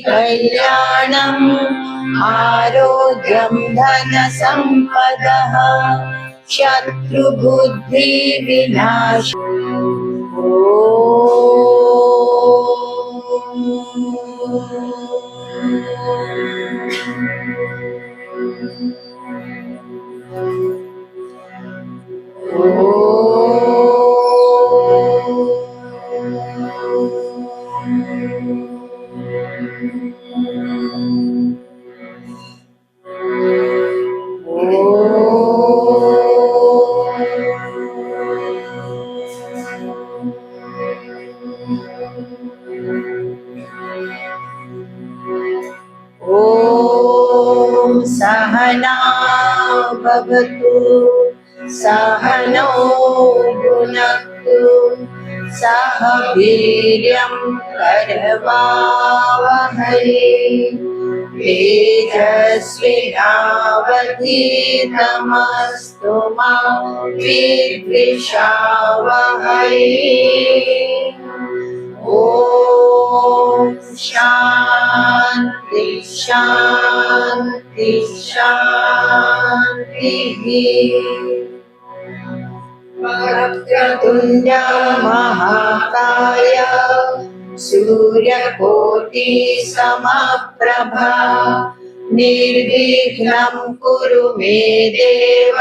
कल्याणम् आरोग्यं धनसम्पदः शत्रुबुद्धिविनाश। सहना भवतु सहनौ भुनक्तु सह वीर्यं करवावहै तेजस्विनावधीतमस्तु मा विद्विषावहै। ओम शांति शांति शांति। वक्रतुंड महाकाय सूर्यकोटि समप्रभा निर्विघ्नं कुरु मे देव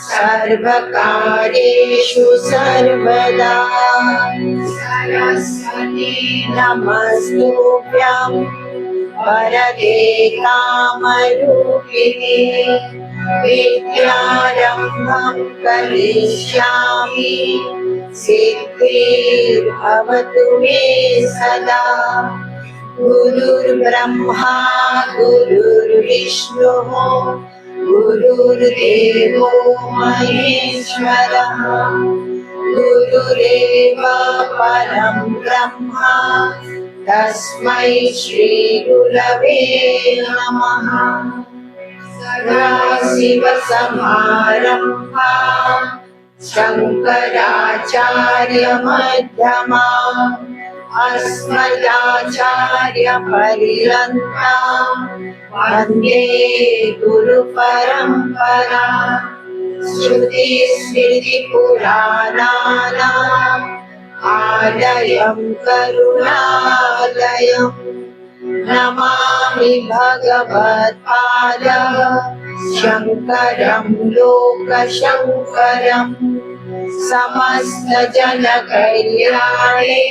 सर्वकार्येषु सर्वदा। सरस्वती नमस्तुभ्यं वरदे कामरूपिणे विद्यारम्भं करिष्यामि सिद्धिर्भवतु मे सदा। गुरुर्ब्रह्मा गुरुर्विष्णुः गुरुर्देवो महेश्वरः गुरुरेव परं ब्रह्म तस्मै श्री गुरवे नमः। सदाशिवसमारम्भां शङ्कराचार्यमध्यमाम् अस्मदाचार्यपर्यन्तां वन्दे गुरुपरम्परा। श्रुतिस्मृतिपुराणानाम् आलयं करुणालयं नमामि भगवत्पाद शङ्करं लोकशङ्करम्। समस्तजनकल्याणे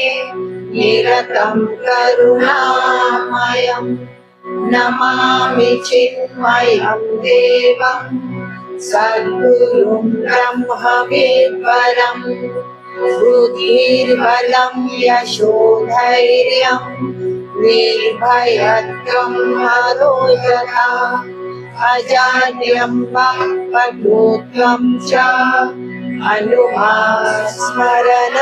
निरतं करुणामयं नमामि चिन्मयं देवं सद्गुरुं ब्रह्मविद्वरं। बुद्धिर्बलं यशोधैर्यं निर्भयत्वं मरोजता अजाड्यं वाक्पटुत्वं च अनुस्मरणात्।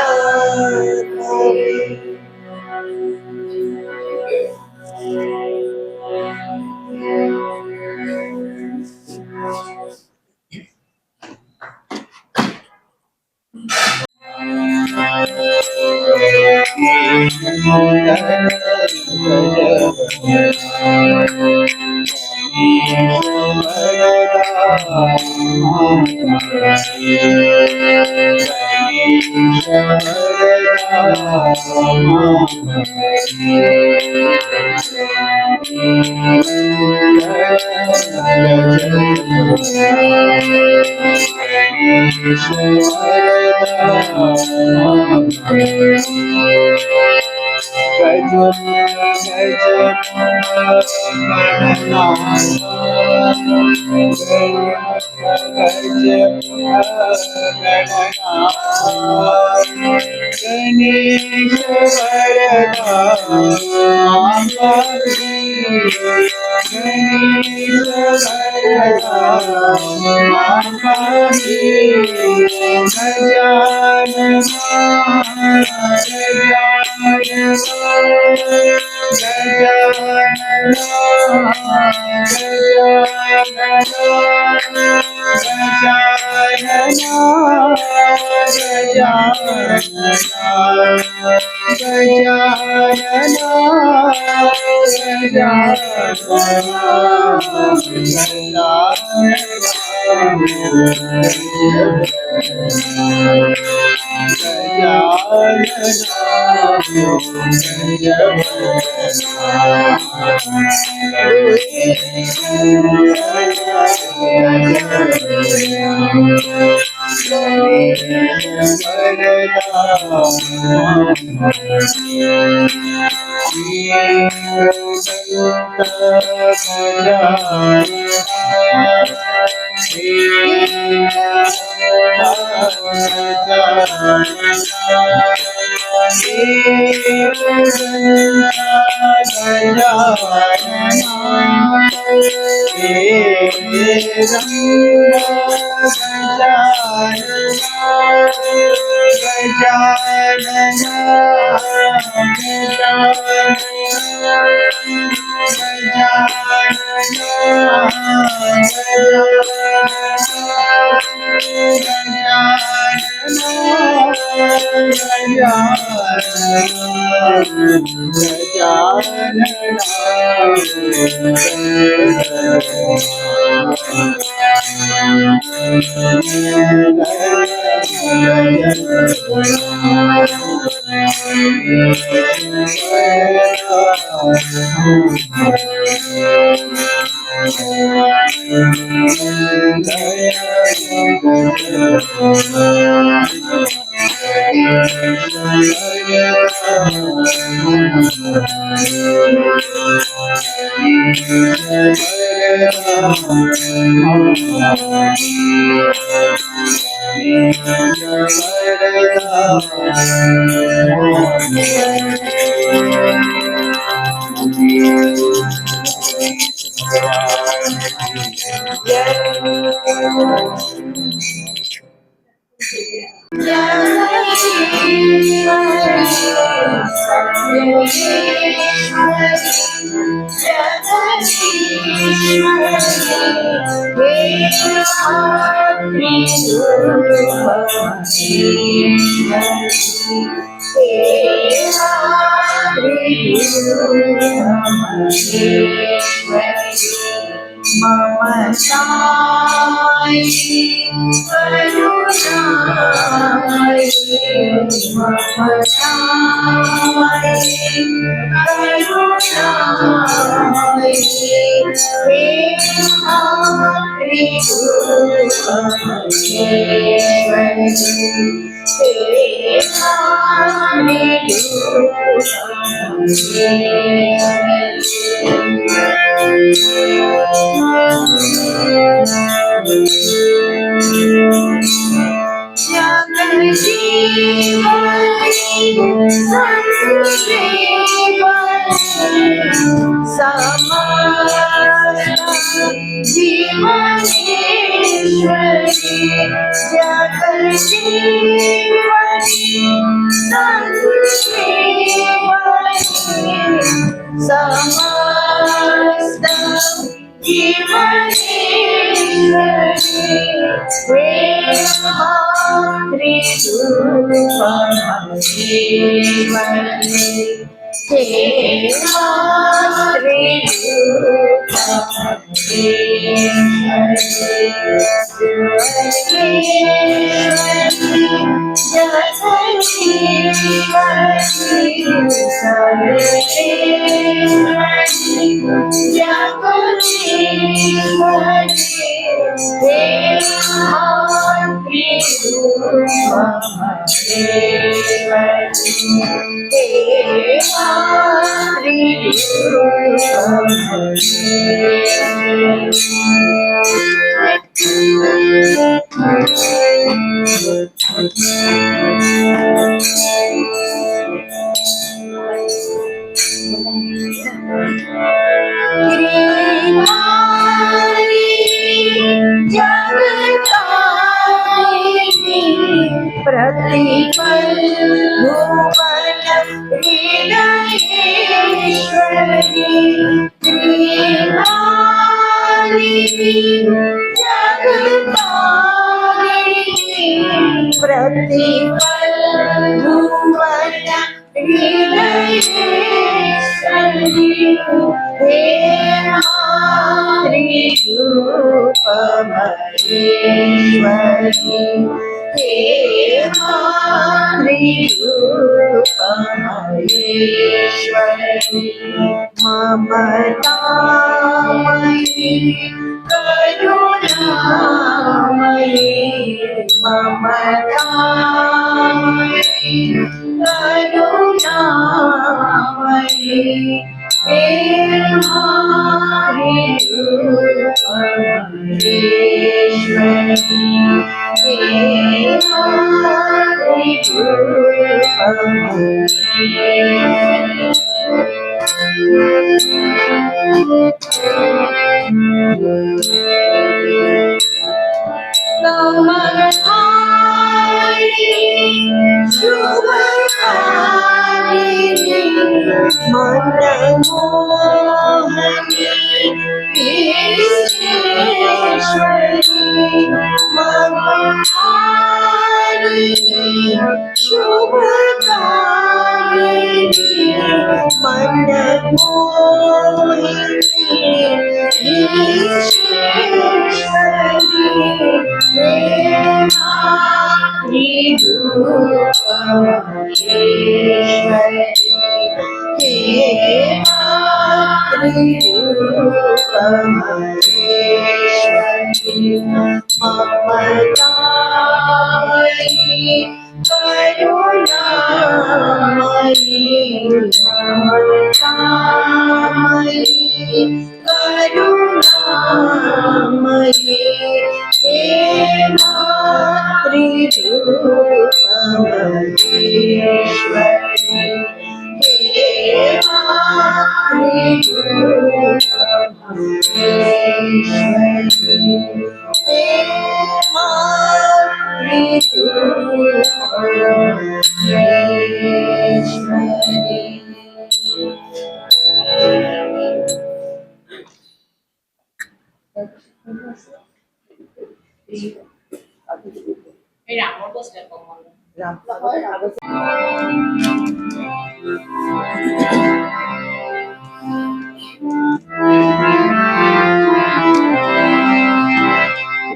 प्रतिपल ममतामयी करुणामयी ममतामयी करुणामयी हे हमारी रूपमेश्वरी हे हमारी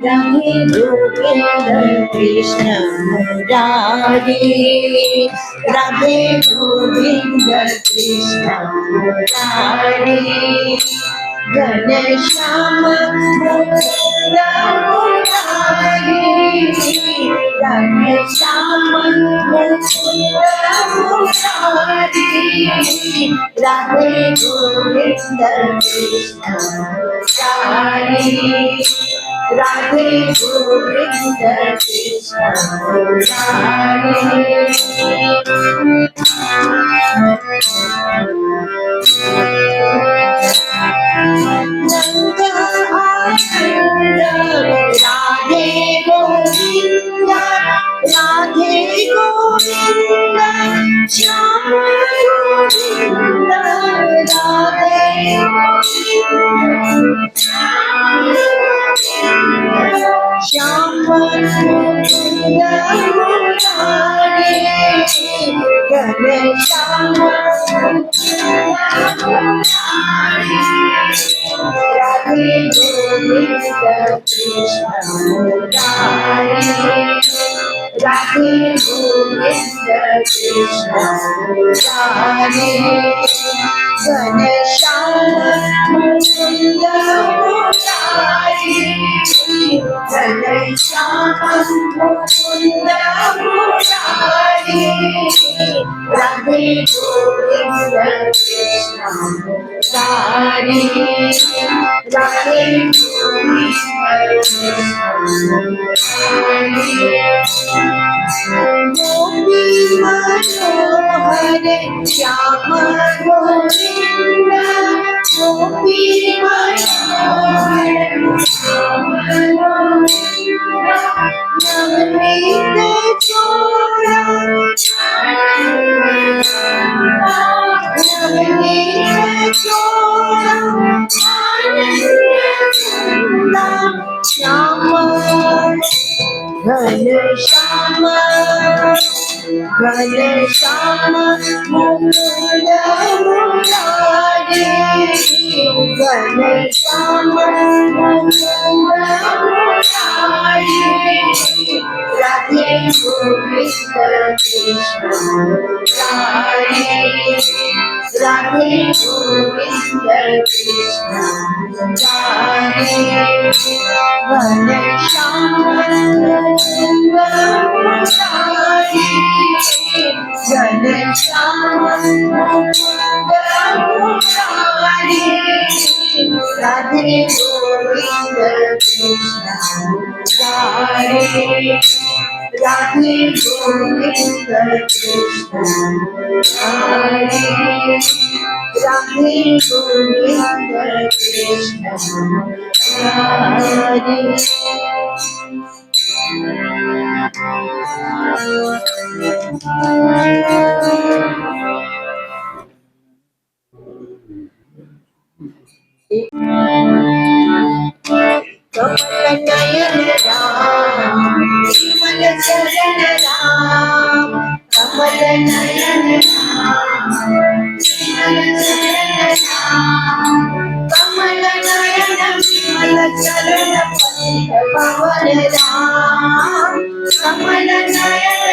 Radhe Govinda Krishna Murari Radhe Govinda Krishna Murari Ganeshama Mukunda Murari Ganeshama Mukunda Murari Radhe Govinda Krishna Murari Radhe Govinda Krishna Murari Nanda Akinda Radhe Govinda Radhe Govinda Shama Govinda Radhe Shama Govinda Murari Ganeshama Radhe Govinda Krishna Murari Radhe Govinda Krishna Murari Ganeshama Mukunda Murari Ganeshama Mukunda Murari Radhe Govinda Krishna Murari Radhe Govinda Krishna Murari Gopi Manohare Shama Govinda Gopi Manohare Shama Govinda Navnita Chora Navnita Chora Ananda Shama Ganeshama Ghanshyam Mukund Murari, Ghanshyam Mukund Murari, Radhe Govind Krishna Murari, Radhe Govind Krishna Murari, Ghanshyam Mukund Murari, Ghanshyam Mukund Murari, Radhe Govind Krishna Murari, Radhe Govind Krishna Murari, Radhe Govind Krishna Murari. Kamal Nayan Ram, विमल चरण राम, कमल नयन राम, विमल चरण राम, कमल नयन विमल चरण पतित पावन राम, कमल नयन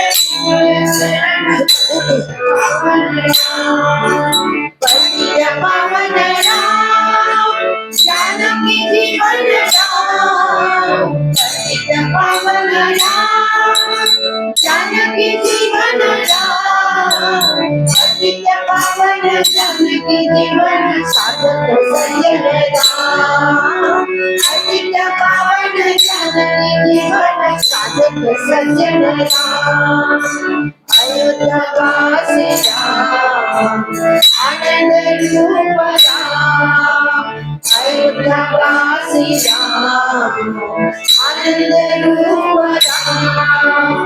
विमल चरण पतित पावन राम, पतित पावन राम, जानकी जीवन राम, पतित पावन राम, जानकी जीवन राम, पतित पावन जानकी जीवन साधक सज्जन राम, पतित पावन जानकी जीवन साधक सज्जन राम, अयोध्या वासी राम, आनंद रूप राम, अयोध्या वासी राम, आनंद रूप राम,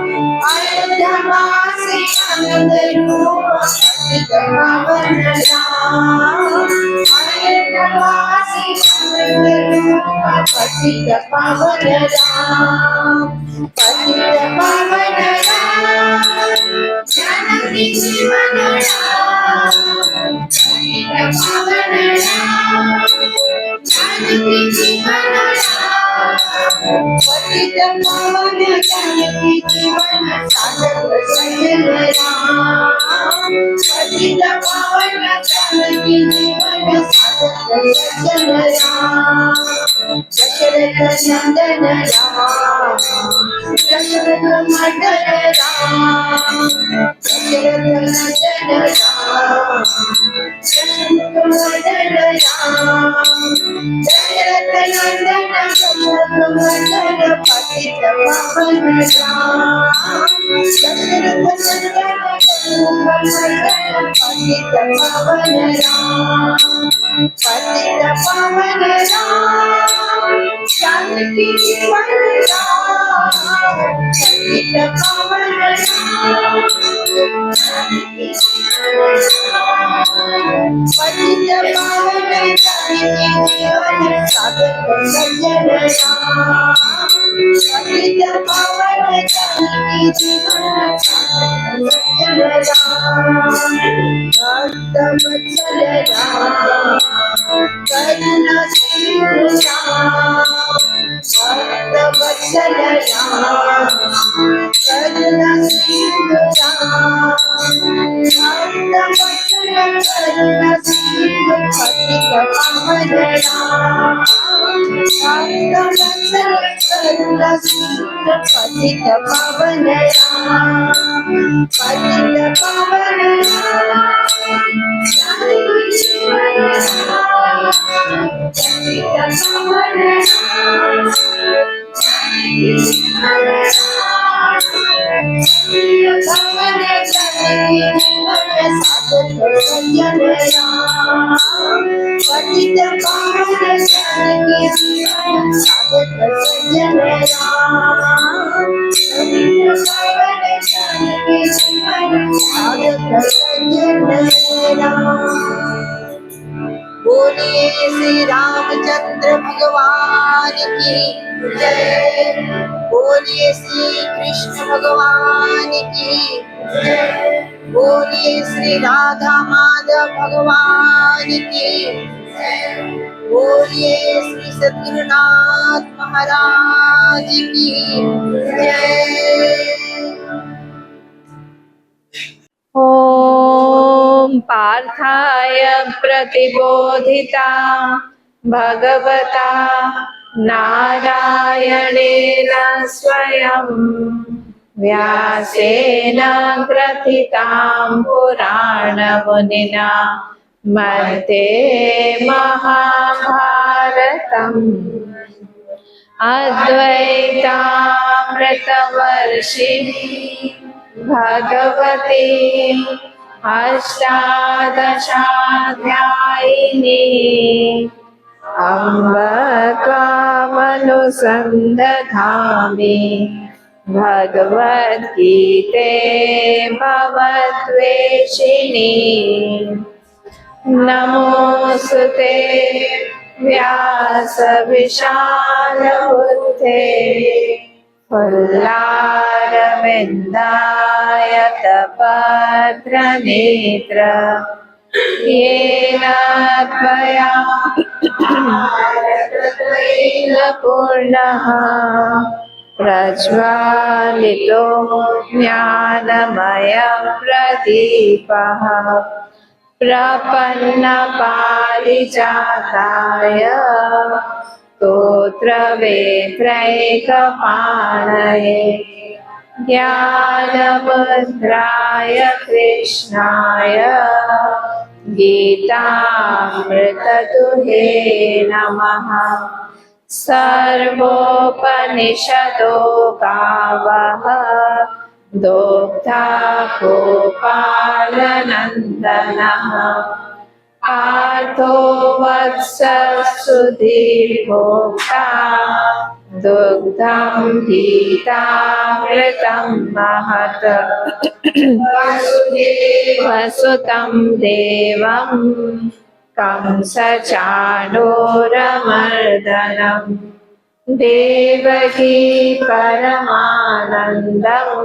अयोध्या वासी आनंद रूप पतित पावन राम, अयोध्या वासी आनंद रूप पतित पावन राम, पतित पावन राम, जानकी जीवन राम, पतित पावन राम, जानकी जीवन राम, पतित पावन जानकी जीवन साधक सज्जन राम, पतित पावन जानकी जीवन साधक सज्जन राम, दशरथ नंदन राम, दशरथ मर्दन राम, दशरथ नंदन राम, दशरथ मर्दन राम, दशरथ नंदन दशरथ मर्दन पतित पावन राम, दशरथ नंदन दशरथ मर्दन पतित पावन राम, पतित पावन राम, जानकी जीवन राम, पतित पावन राम, जानकी जीवन राम, पतित पावन जानकी जीवन साधक सज्जन राम, पतित पावन जानकी जीवन साधक सज्जन राम, भक्त वत्सल राम, करुणा सिंधु राम, भक्त वत्सल राम, करुणा सिंधु राम, भक्त वत्सल करुणा सिंधु पतित पावन राम, भक्त वत्सल करुणा सिंधु पतित पावन राम, पतित पावन राम, जानकी जीवन राम, पतित पावन राम, जानकी जीवन राम, पतित पावन जानकी जीवन साधक सज्जन राम, पतित पावन जानकी जीवन साधक सज्जन राम, पतित पावन जानकी जीवन साधक सज्जन राम। बोलिए श्री रामचंद्र भगवान की जय, बोलिए श्री कृष्ण भगवान की, बोलिए श्री राधा माधव भगवान की, बोलिए श्री सद्गुरुनाथ महाराज की जय। ॐ पार्थाय प्रतिबोधिता भगवता नारायणेन स्वयं व्यासेन ग्रथितां पुराणमुनिना मध्ये महाभारतम् अद्वैतामृतवर्षिणी भगवती अष्टादशाध्यायिनी अम्ब त्वामनुसन्दधामि भगवद्गीते भवद्वेषिणी। नमोऽस्तुते व्यासविशालबुद्धे फुल्लारविन्दायतपत्रनेत्र येन त्वया पूर्णः प्रज्वालितो ज्ञानमयप्रदीपः प्रपन्नपारिजाताय स्तोत्रवेत्रैकपाणये ज्ञानमुद्राय कृष्णाय गीतामृतदुहे नमः। सर्वोपनिषदो गावः दोग्धा गोपालनन्दनः पार्थो वत्ससुधीर्भोक्ता दुग्धं गीतामृतं महत्। वसुतं देवं कंसचाणूरमर्दनम् देवकी परमानन्दम्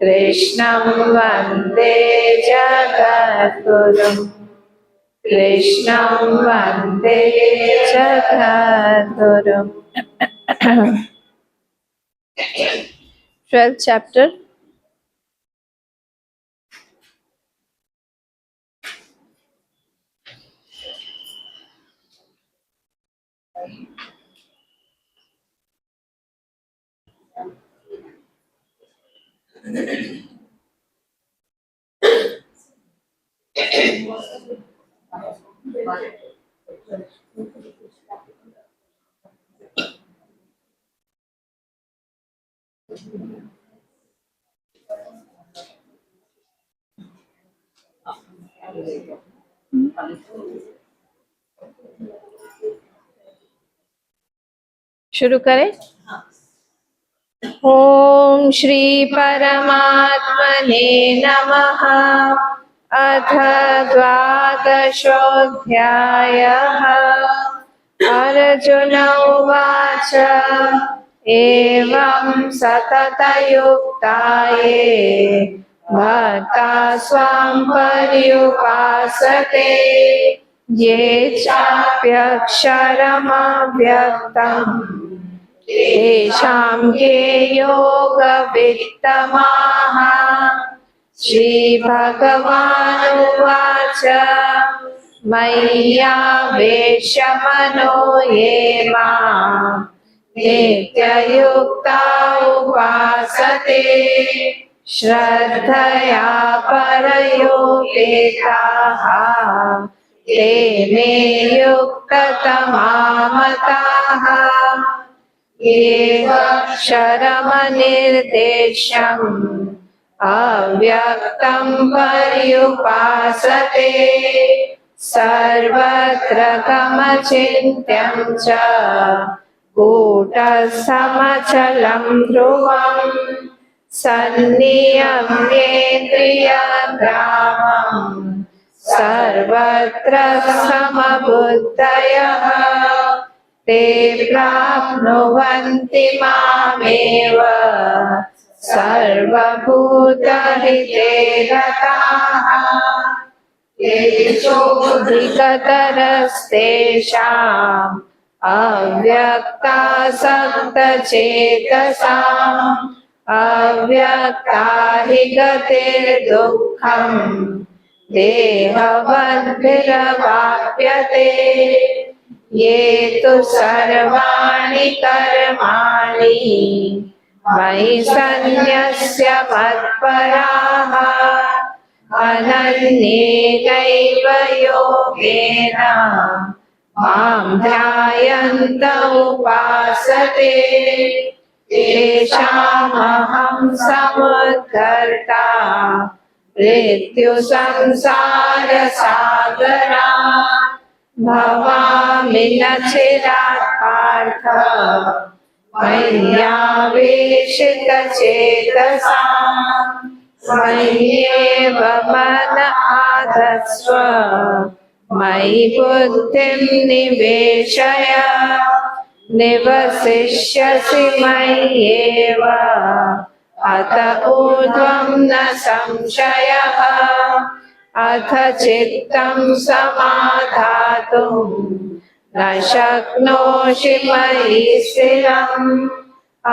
कृष्णं वन्दे जगद्गुरुम्। कृष्णं वन्दे जगद्गुरुम्। 12th chapter. शुरू करें। ओम श्री परमात्मने नमः। अथ द्वादशोऽध्यायः। अर्जुन उवाच एवं सततयुक्ता ये भक्ता स्वां पर्युपासते ये चाप्यक्षरमव्यक्तम् तेषां के योगवित्तमाः। श्रीभगवानुवाच मय्यावेश्य मनो ये मां नित्ययुक्ता उपासते श्रद्धया परयोपेताः ते मे युक्ततमा मताः। एवक्षरमनिर्देश्यम् अव्यक्तं पर्युपासते सर्वत्र गमचिन्त्यं च कूटस्थमचलं ध्रुवम् सन्नियम्येन्द्रियग्रामम् सर्वत्र समबुद्धयः ते प्राप्नुवन्ति मामेव सर्वभूतहिते रताः तेषोऽधिकतरस्तेषाम् अव्यक्तासक्तचेतसाम् अव्यक्ता हि गतिर्दुःखम् देहवद्भिरवाप्यते ये तु सर्वाणि कर्माणि मयि सन्न्यस्य मत्पराः अनन्येनैव योगेन मां ध्यायन्त उपासते तेषामहं समुद्धर्ता मृत्युसंसारसागरात् भवामि न चिरात् पार्थ मय्यावेशितचेतसाम् मय्येव मन आधत्स्व मयि बुद्धिं निवेशय निवसिष्यसि मय्येव अत ऊर्ध्वं न संशयः अथ चित्तं समाधातुं न शक्नोषि मयि स्थिरम्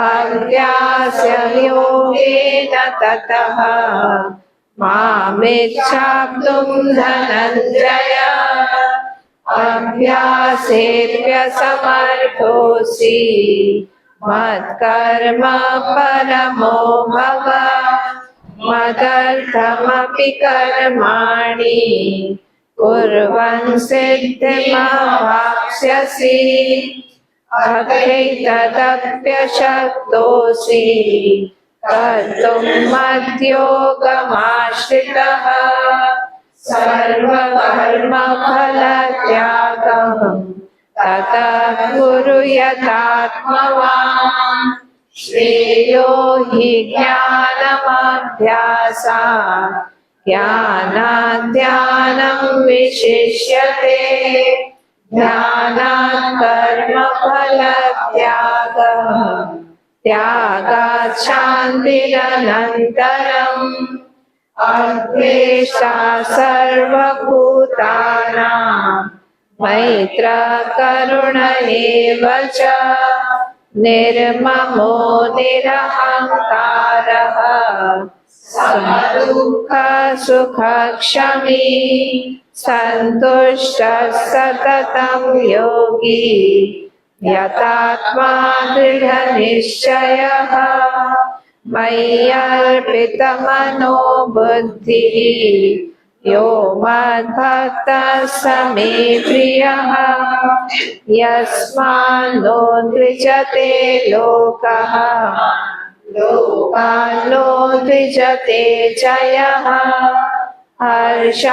अभ्यासयोगेन ततः मामिच्छाप्तुं धनञ्जय अभ्यासेऽप्यसमर्थोऽसि मत्कर्म परमो भव मदर्थमपि कर्माणि कुर्वन् सिद्धिमवाप्स्यसि अथैतदप्यशक्तोऽसि कर्तुं मद्योगमाश्रितः सर्वकर्मफलत्यागं ततः कुरु यथात्मवान् श्रेयो हि ज्ञानमभ्यासात् ज्ञानाद् विशिष्यते ध्यानात् कर्मफलत्यागः त्यागात् शान्तिरनन्तरम् अद्वेष्टा सर्वभूतानां मैत्रकरुण एव च निर्ममो निरहङ्कारः समदुःखसुखक्षमी सन्तुष्टः सततं योगी यतात्मा दृढनिश्चयः मय्यर्पितमनो बुद्धिः यो मद्भक्तः स मे प्रियः यस्मान्नो द्विजते लोकः लोकान्नो द्विजते च यः हर्षामर्षभयोद्वेगैः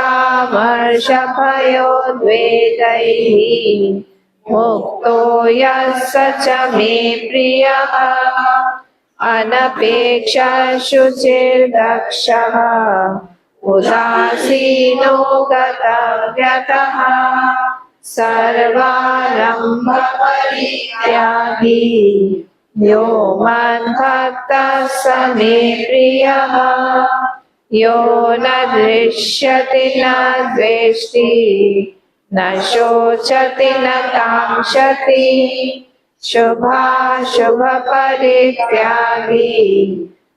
मुक्तो यः स च मे प्रियः अनपेक्षशुचिर्दक्षः उदासीनो गतव्यतः सर्वारम्भपरित्यागी यो मद्भक्तः स मे प्रियः यो न दृश्यति न द्वेष्टि न शोचति न काङ्क्षति शुभाशुभपरित्यागी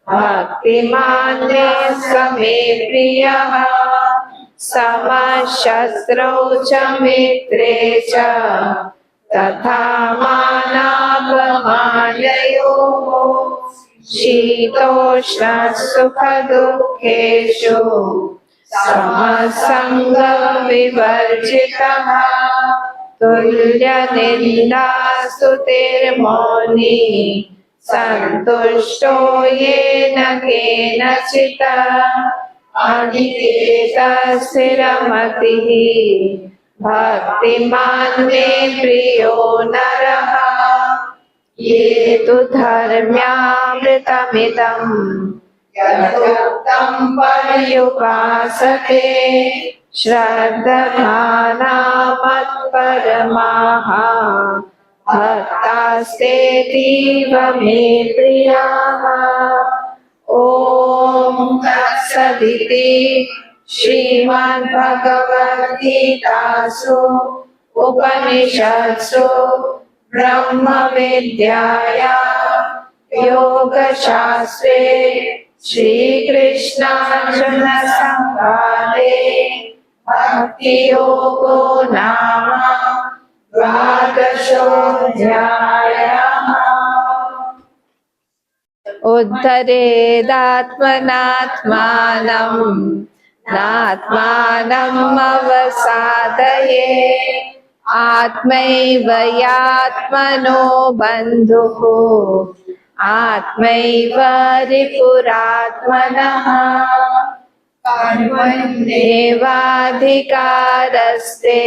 भक्तिमान् मे स मे प्रियः समशत्रौ च मित्रे च तथा मानापमानयोः शीतोष्णसुखदुःखेषु समसङ्गविवर्जितः तुल्यनिन्दास्तुतिर्मौनी सन्तुष्टो येन केनचित् अनिकेतस्थिरमतिः भक्तिमान् मे प्रियो नरः ये तु धर्म्यामृतमिदम् यथोक्तं पर्युपासते श्रद्धधाना मत्परमाः भक्तास्तेतीव मे प्रियाः। ॐ तत्सदिति श्रीमद्भगवद्गीतासु उपनिषत्सु ब्रह्मविद्यायां योगशास्त्रे श्रीकृष्णार्जुनसंवादे भक्तियोगो नाम द्वादशोऽध्यायः। उद्धरेदात्मनात्मानं नात्मानम् अवसादये आत्मैव यात्मनो बन्धुः आत्मैव रिपुरात्मनः कर्मण्येवाधिकारस्ते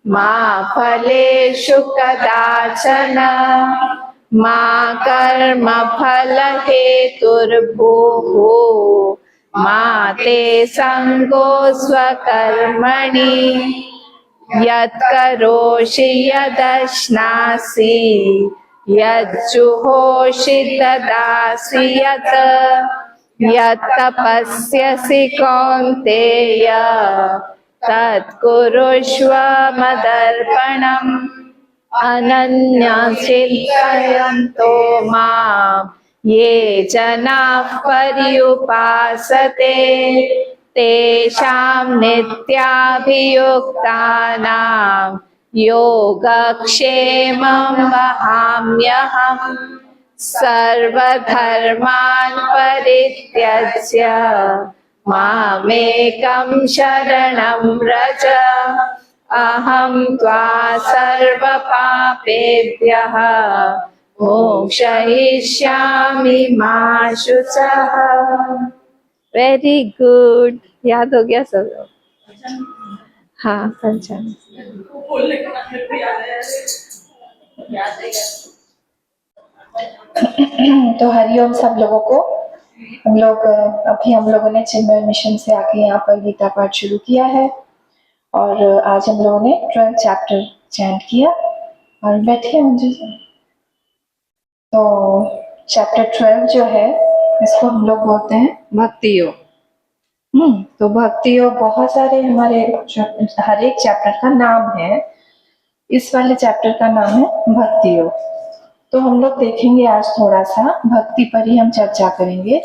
मा फलेषु कदाचन मा कर्मफलहेतुर्भूः मा ते सङ्गोऽस्त्वकर्मणि यत् करोषि यदश्नासि यज्जुहोषि ददासि यत् तपस्यसि कौन्तेय तत् कुरुष्व मदर्पणम् अनन्यचिन्तयन्तो माम् ये जनाः पर्युपासते तेषां नित्याभियुक्तानां योगक्षेमं वहाम्यहम्। सर्वधर्मान् परित्यज्य मामेकं शरणं व्रज अहं त्वा सर्वपापेभ्यः मोक्षयिष्यामि मा शुचः। वेरी गुड, याद हो गया सब लोग? हाँ, पंचांग तो हरिओम सब लोगों को। हम लोगों ने चिन्मय मिशन से आके यहाँ पर गीता पाठ शुरू किया है और आज हम लोगों ने 12 चैप्टर चैंट किया और बैठे मुझे। तो चैप्टर 12 जो है इसको हम लोग बोलते हैं भक्ति योग। तो भक्ति योग बहुत सारे हमारे हर एक चैप्टर का नाम है। इस वाले चैप्टर का नाम है भक्ति योग। तो हम लोग देखेंगे आज थोड़ा सा भक्ति पर ही हम चर्चा करेंगे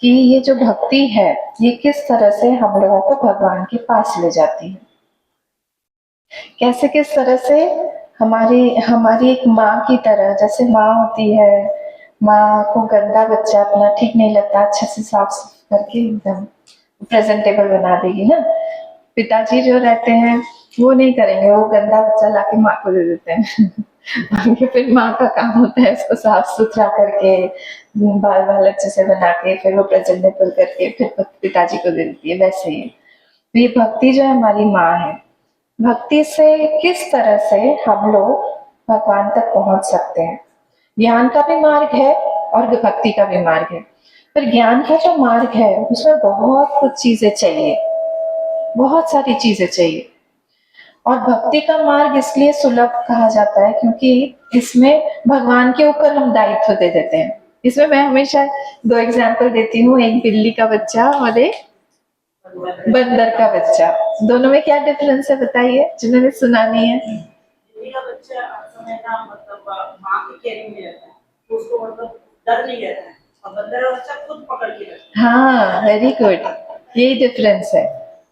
कि ये जो भक्ति है ये किस तरह से हम लोगों को भगवान के पास ले जाती है। कैसे किस तरह से हमारी एक माँ की तरह, जैसे माँ होती है, माँ को गंदा बच्चा अपना ठीक नहीं लगता, अच्छे से साफ करके एकदम प्रेजेंटेबल बना देगी ना। पिताजी जो रहते हैं वो नहीं करेंगे, वो गंदा बच्चा लाके माँ को दे देते हैं फिर माँ का काम होता है उसको साफ सुथरा करके बाल अच्छे से बना के फिर वो प्रेजेंटेबल करके फिर पिताजी को दे देती है। वैसे ही तो ये भक्ति जो है हमारी माँ है। भक्ति से किस तरह से हम लोग भगवान तक पहुंच सकते हैं। ज्ञान का भी मार्ग है और भक्ति का भी मार्ग है, पर ज्ञान का जो मार्ग है उसमें बहुत कुछ चीजें चाहिए, बहुत सारी चीजें चाहिए। और भक्ति का मार्ग इसलिए सुलभ कहा जाता है क्योंकि इसमें भगवान के ऊपर हम दायित्व दे देते हैं। इसमें मैं हमेशा 2 एग्जाम्पल देती हूँ, एक बिल्ली का बच्चा और एक बंदर का बच्चा। दोनों में क्या डिफरेंस है बताइए, जिन्होंने सुना नहीं है। बिल्ली का बच्चा मतलब माँ की केयरिंग में रहता है, उसको मतलब डर नहीं रहता है, और बंदर का बच्चा खुद पकड़ के रहता है। हाँ, वेरी गुड, यही डिफरेंस है।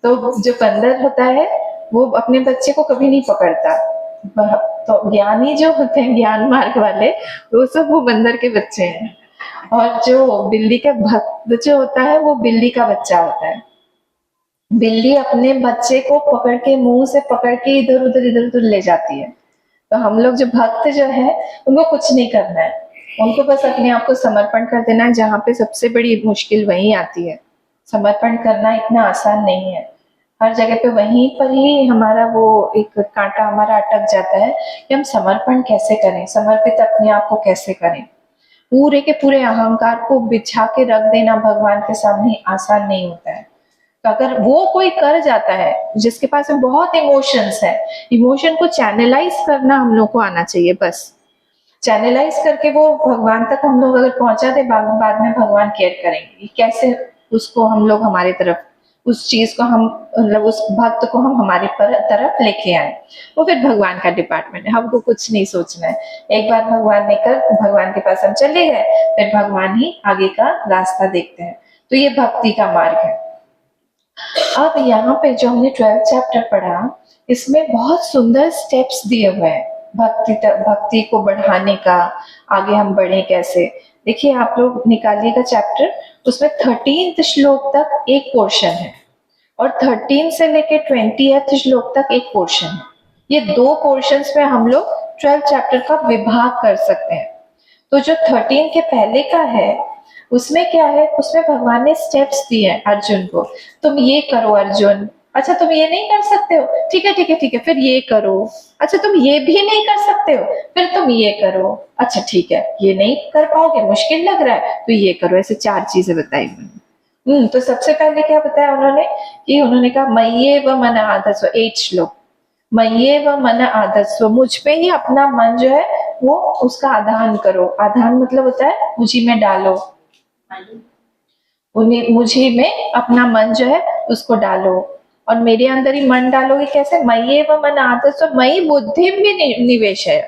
तो जो बंदर होता है वो अपने बच्चे को कभी नहीं पकड़ता। तो ज्ञानी जो होते हैं, ज्ञान मार्ग वाले, वो सब वो बंदर के बच्चे हैं। और जो बिल्ली का भक्त जो होता है वो बिल्ली का बच्चा होता है। बिल्ली अपने बच्चे को पकड़ के मुंह से पकड़ के इधर उधर ले जाती है। तो हम लोग जो भक्त जो है उनको कुछ नहीं करना है, उनको बस अपने आप को समर्पण कर देना है। जहाँ पे सबसे बड़ी मुश्किल वहीं आती है। समर्पण करना इतना आसान नहीं है। हर जगह पे वहीं पर ही हमारा वो एक कांटा हमारा अटक जाता है कि हम समर्पण कैसे करें, समर्पित अपने आप को कैसे करें। पूरे के पूरे अहंकार को बिछा के रख देना भगवान के सामने आसान नहीं होता है। तो अगर वो कोई कर जाता है जिसके पास में बहुत इमोशंस है, इमोशन को चैनलाइज करना हम लोग को आना चाहिए। बस चैनलाइज करके वो भगवान तक हम लोग अगर पहुंचा दे, बाद में भगवान केयर करेंगे। कैसे उसको हम लोग हमारी तरफ, उस चीज को हम मतलब उस भक्त को हम हमारी तरफ लेके आए, वो फिर भगवान का डिपार्टमेंट है, हमको कुछ नहीं सोचना है। एक बार भगवान ने कर, भगवान के पास हम चले गए, फिर भगवान ही आगे का रास्ता देखते हैं। तो ये भक्ति का मार्ग है। अब यहाँ पे जो हमने 12th चैप्टर पढ़ा, इसमें बहुत सुंदर स्टेप्स दिए हुए हैं भक्ति को बढ़ाने का, आगे हम बढ़े कैसे। देखिए आप लोग निकालिएगा चैप्टर, उसमें 13th श्लोक तक एक पोर्शन है और 13 से लेके 20th श्लोक तक एक पोर्शन है। ये दो पोर्शंस में हम लोग 12th चैप्टर का विभाग कर सकते हैं। तो जो 13 के पहले का है उसमें क्या है, उसमें भगवान ने स्टेप्स दिए हैं अर्जुन को। तुम ये करो अर्जुन, अच्छा तुम ये नहीं कर सकते हो, ठीक है ठीक है ठीक है, फिर ये करो। अच्छा तुम ये भी नहीं कर सकते हो, फिर तुम ये करो। अच्छा ठीक है, ये नहीं कर पाओगे, मुश्किल लग रहा है, तो ये करो। ऐसे 4 चीजें बताई उन्होंने। तो सबसे पहले क्या बताया उन्होंने कि उन्होंने कहा मय्येव मन आधत्स्व, 8 श्लोक, मय्येव मन आधत्स्व, मुझ पे ही अपना मन जो है वो उसका आधान करो। आधान मतलब होता है मुझी में डालो, मुझी में अपना मन जो है उसको डालो। और मेरे अंदर ही मन डालोगे कैसे, मय्येव मन आधत्स्व, मयि बुद्धि भी निवेश है,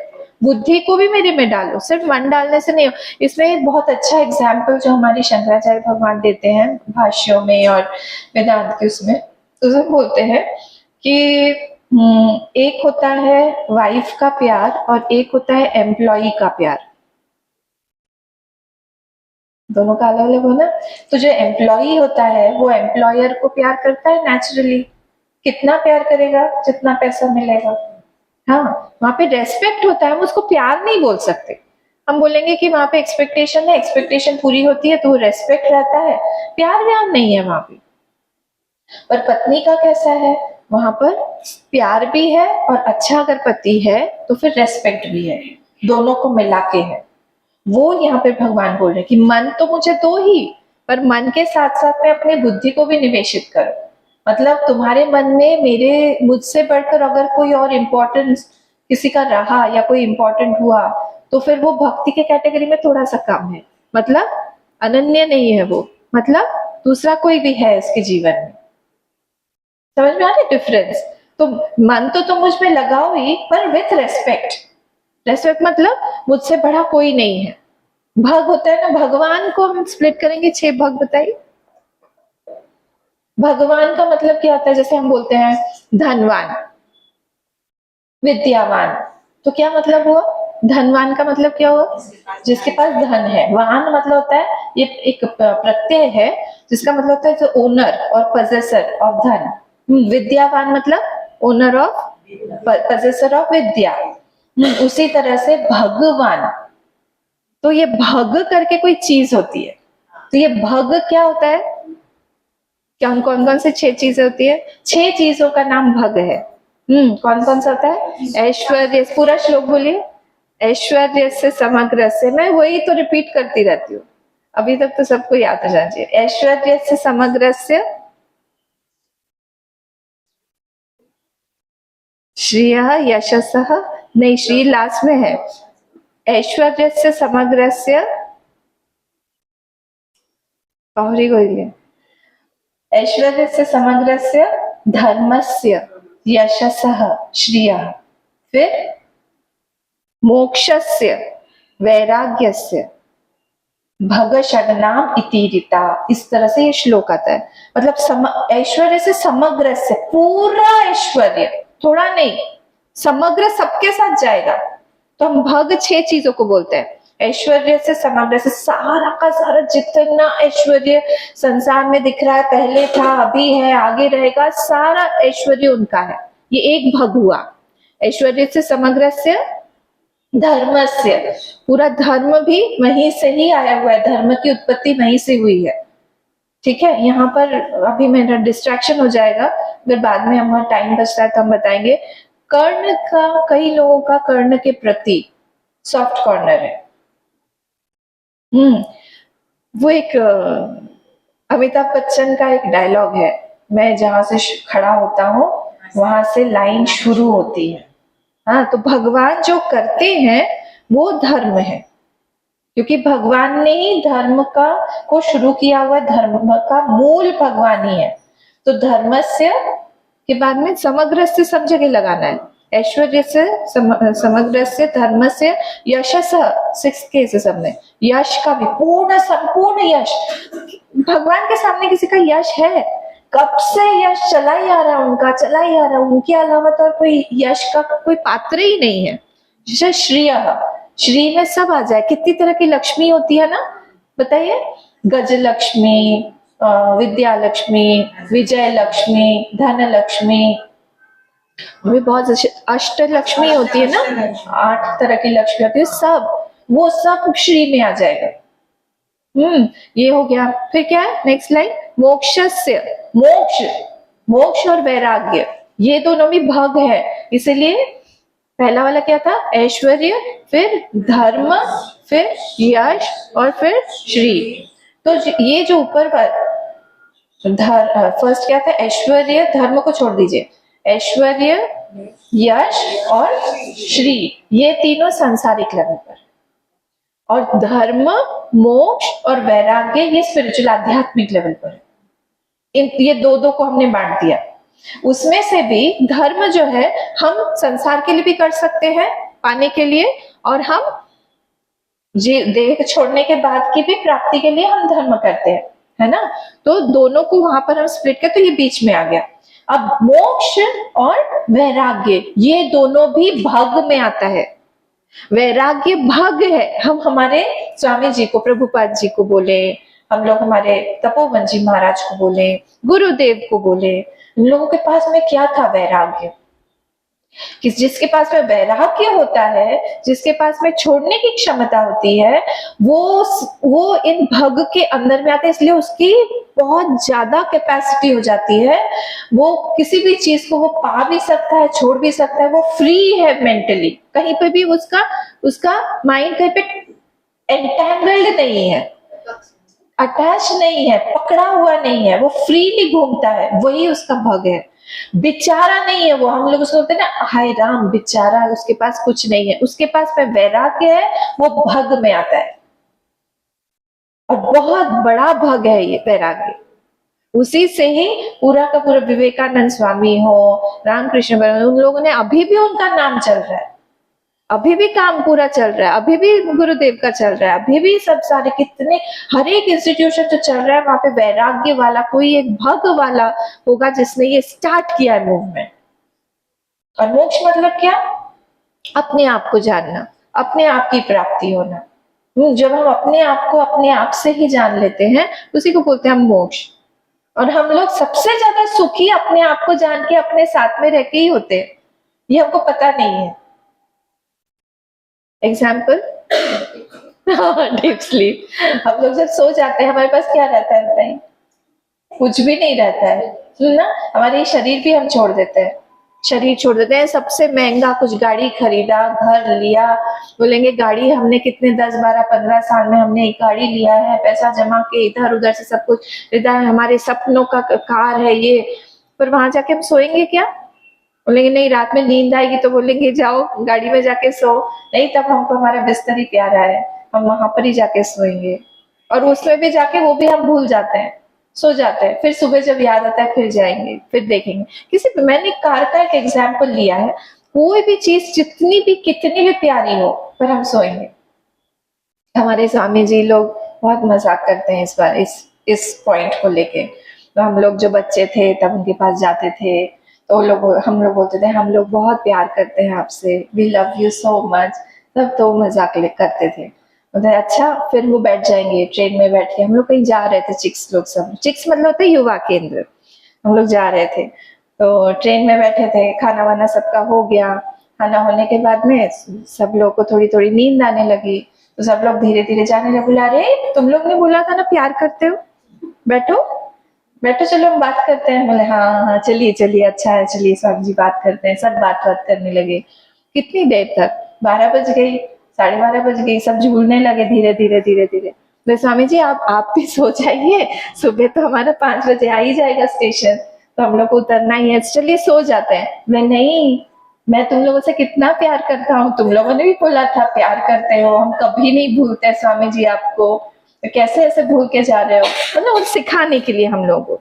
बुद्धि को भी मेरे में डालो। सिर्फ मन डालने से नहीं हो। इसमें एक बहुत अच्छा एग्जाम्पल जो हमारे शंकराचार्य भगवान देते हैं भाष्यों में और वेदांत के उसमें बोलते हैं कि एक होता है वाइफ का प्यार और एक होता है एम्प्लॉई का प्यार, दोनों का अलग अलग होना। तो जो एम्प्लॉई होता है वो एम्प्लॉयर को प्यार करता है नेचुरली, कितना प्यार करेगा, जितना पैसा मिलेगा। हाँ, वहां पे रेस्पेक्ट होता है, हम उसको प्यार नहीं बोल सकते। हम बोलेंगे कि वहां पे एक्सपेक्टेशन है, एक्सपेक्टेशन पूरी होती है तो वो रेस्पेक्ट रहता है, प्यार व्यार नहीं है वहां पे। पर पत्नी का कैसा है, वहां पर प्यार भी है और अच्छा अगर पति है तो फिर रेस्पेक्ट भी है, दोनों को मिला के है। वो यहाँ पे भगवान बोल रहे हैं कि मन तो मुझे दो ही, पर मन के साथ साथ में अपनी बुद्धि को भी निवेशित करो। मतलब तुम्हारे मन में मेरे मुझसे बढ़कर अगर कोई और इम्पोर्टेंस किसी का रहा या कोई इम्पोर्टेंट हुआ तो फिर वो भक्ति के कैटेगरी में थोड़ा सा कम है, मतलब अनन्य नहीं है वो, मतलब दूसरा कोई भी है इसके जीवन में। समझ में आ रहा है डिफरेंस? तो मन तो तुम मुझ में लगाओ ही, पर विथ रेस्पेक्ट। रेस्पेक्ट मतलब मुझसे बड़ा कोई नहीं है। भग होता है ना, भगवान को हम स्प्लिट करेंगे 6 भग, बताइए भगवान का मतलब क्या होता है। जैसे हम बोलते हैं धनवान, विद्यावान, तो क्या मतलब हुआ, धनवान का मतलब क्या हुआ, जिसके पास धन है। वाहन मतलब होता है, ये एक प्रत्यय है जिसका मतलब होता है ओनर और पजेसर ऑफ धन। विद्यावान मतलब ओनर ऑफ, पजेसर ऑफ विद्या। उसी तरह से भगवान, तो ये भग करके कोई चीज होती है। तो ये भग क्या होता है, क्या कौन कौन से 6 चीजें होती है, 6 चीजों का नाम भग है। कौन कौन सा होता है, ऐश्वर्य, पूरा श्लोक बोलिए, ऐश्वर्य से समग्र से, मैं वही तो रिपीट करती रहती हूँ, अभी तक तो सबको याद हो जाना चाहिए। ऐश्वर्य से समग्र से, श्रिय यशसः, नहीं श्री लास्ट में है, ऐश्वर्य से समग्र से, पहरी गई, ऐश्वर्य से समग्र से धर्मस्य यशसः श्रियः, फिर मोक्षस्य वैराग्यस्य भग षडनाम इतिरिता। इस तरह से ये श्लोक आता है। मतलब ऐश्वर्य से समग्र से, पूरा ऐश्वर्य, थोड़ा नहीं, समग्र सबके साथ जाएगा। तो हम भग 6 चीजों को बोलते हैं। ऐश्वर्य से समग्र से, सारा का सारा जितना ऐश्वर्य संसार में दिख रहा है, पहले था, अभी है, आगे रहेगा, सारा ऐश्वर्य उनका है। ये एक भग हुआ। ऐश्वर्य से समग्र से धर्मस्य, पूरा धर्म भी वहीं से ही आया हुआ है, धर्म की उत्पत्ति वहीं से हुई है। ठीक है, यहाँ पर अभी मेरा डिस्ट्रैक्शन हो जाएगा, अगर बाद में हमारा टाइम बचता है तो हम बताएंगे। कर्ण का, कई लोगों का कर्ण के प्रति सॉफ्ट कॉर्नर है। वो एक अमिताभ बच्चन का एक डायलॉग है, मैं जहाँ से खड़ा होता हूँ वहां से लाइन शुरू होती है। हाँ, तो भगवान जो करते हैं वो धर्म है, क्योंकि भगवान ने ही धर्म का को शुरू किया हुआ, धर्म का मूल भगवान ही है। तो धर्मस्य के बाद में समग्रस्य सब जगह लगाना है, ऐश्वर्य से समग्रस्य, धर्मस्य, यशस 6 केस सब में, यश का भी पूर्ण संपूर्ण यश। भगवान के सामने किसी का यश है? कब से यश चला ही आ रहा है, उनका चला ही आ रहा है, उनके अलावा तो कोई यश का कोई पात्र ही नहीं है। जैसे श्रीय, श्री में सब आ जाए। कितनी तरह की लक्ष्मी होती है ना, बताइए। गज लक्ष्मी, विद्या लक्ष्मी, विजय लक्ष्मी, धन लक्ष्मी, भी बहुत अष्ट लक्ष्मी होती है ना, 8 तरह की लक्ष्मी होती है, सब वो सब श्री में आ जाएगा। ये हो गया। फिर क्या है नेक्स्ट लाइन? मोक्षस्य, मोक्ष, मोक्ष और वैराग्य ये दोनों भी भग है, इसलिए पहला वाला क्या था? ऐश्वर्य, फिर धर्म, फिर यश और फिर श्री। तो ये जो ऊपर फर्स्ट क्या था? ऐश्वर्य, धर्म को छोड़ दीजिए, ऐश्वर्य, यश और श्री, ये तीनों सांसारिक लेवल पर, और धर्म, मोक्ष और वैराग्य ये स्पिरिचुअल आध्यात्मिक लेवल पर। ये दो को हमने बांट दिया। उसमें से भी धर्म जो है हम संसार के लिए भी कर सकते हैं पाने के लिए, और हम देह छोड़ने के बाद की भी प्राप्ति के लिए हम धर्म करते हैं, है ना। तो दोनों को वहां पर हम स्प्लिट करते, तो ये बीच में आ गया। अब मोक्ष और वैराग्य ये दोनों भी भग में आता है। वैराग्य भग है। हम हमारे स्वामी जी को, प्रभुपाद जी को बोले, हम लोग हमारे तपोवन जी महाराज को बोले, गुरुदेव को बोले, इन लोगों के पास में क्या था? वैराग्य। कि जिसके पास में वैराग्य होता है, जिसके पास में छोड़ने की क्षमता होती है, वो इन भग के अंदर में आता है, इसलिए उसकी बहुत ज्यादा कैपेसिटी हो जाती है। वो किसी भी चीज को वो पा भी सकता है, छोड़ भी सकता है, वो फ्री है मेंटली। कहीं पे भी उसका माइंड कहीं पे एंटेंगल्ड नहीं है, अटैच नहीं है, पकड़ा हुआ नहीं है, वो फ्रीली घूमता है, वही उसका भग है। बेचारा नहीं है वो, हम लोग उसको बोलते हैं ना, हाय राम बेचारा, उसके पास कुछ नहीं है, उसके पास में वैराग्य है, वो भग में आता है, और बहुत बड़ा भग है ये वैराग्य। उसी से ही पूरा का पूरा विवेकानंद स्वामी हो, रामकृष्ण, उन लोगों ने अभी भी उनका नाम चल रहा है, अभी भी काम पूरा चल रहा है, अभी भी गुरुदेव का चल रहा है, अभी भी सब सारे कितने हर एक इंस्टीट्यूशन जो चल रहा है वहां पे वैराग्य वाला कोई एक भग वाला होगा जिसने ये स्टार्ट किया है मूवमेंट। और मोक्ष मतलब क्या? अपने आप को जानना, अपने आप की प्राप्ति होना। जब हम अपने आप को अपने आप से ही जान लेते हैं उसी को बोलते हैं हम मोक्ष। और हम लोग सबसे ज्यादा सुखी अपने आप को जान के अपने साथ में रह के ही होते हैं, ये हमको पता नहीं है। Example, deep sleep. हम लोग जब सो जाते हैं हमारे पास क्या रहता है बताइए? कुछ भी नहीं रहता है ना। हमारे शरीर भी हम छोड़ देते हैं, शरीर छोड़ देते हैं। सबसे महंगा कुछ गाड़ी खरीदा, घर लिया, बोलेंगे गाड़ी हमने कितने 10, 12, 15 साल में हमने एक गाड़ी लिया है, पैसा जमा के इधर उधर से सब कुछ खरीदा है, हमारे सपनों का कार है ये। पर वहां जाके हम सोएंगे क्या? बोलेंगे नहीं, रात में नींद आएगी तो बोलेंगे जाओ गाड़ी में जाके सो। नहीं, तब हमको हमारा बिस्तर ही प्यारा है, हम वहां पर ही जाके सोएंगे। और उसमें भी जाके वो भी हम भूल जाते हैं, सो जाते हैं। फिर सुबह जब याद आता है फिर जाएंगे, फिर देखेंगे। मैंने कार का एक एग्जाम्पल लिया है, कोई भी चीज जितनी भी कितनी भी प्यारी हो पर हम सोएंगे। हमारे स्वामी जी लोग बहुत मजाक करते हैं इस बार इस पॉइंट को लेके। तो हम लोग जो बच्चे थे तब उनके पास जाते थे तो हम लोग बोलते थे हम लोग बहुत प्यार करते हैं आपसे, we love you so much. तब तो मजाक करते थे। बोलते अच्छा, फिर वो बैठ जाएंगे ट्रेन में बैठ के। हम लोग कहीं जा रहे थे, चिक्स लोग सब, चिक्स मतलब होता है युवा केंद्र। हम लोग जा रहे थे तो ट्रेन में बैठे थे, खाना वाना सबका हो गया। खाना होने के बाद में सब लोग को थोड़ी थोड़ी नींद आने लगी, तो सब लोग धीरे धीरे जाने लगे। बोला अरे तुम लोग ने बोला था ना प्यार करते हो, बैठो बैठो, चलो हम बात करते हैं। बोले हाँ हाँ चलिए चलिए, अच्छा है, चलिए स्वामी जी बात करते हैं। सब बात करने लगे। कितनी देर तक? 12 बज गई, 12:30 बज गई, सब झूलने लगे धीरे धीरे धीरे धीरे। बोले स्वामी जी आप भी सो जाइए, सुबह तो हमारा 5 बजे आ ही जाएगा स्टेशन। तो हम लोग को उतरना ही है, चलिए सो जाते हैं। मैं नहीं, मैं तुम लोगों से कितना प्यार करता हूँ, तुम लोगों ने भी बोला था प्यार करते हो, हम कभी नहीं भूलते स्वामी जी आपको, तो कैसे ऐसे भूल के जा रहे हो। मतलब वो सिखाने के लिए हम लोगों को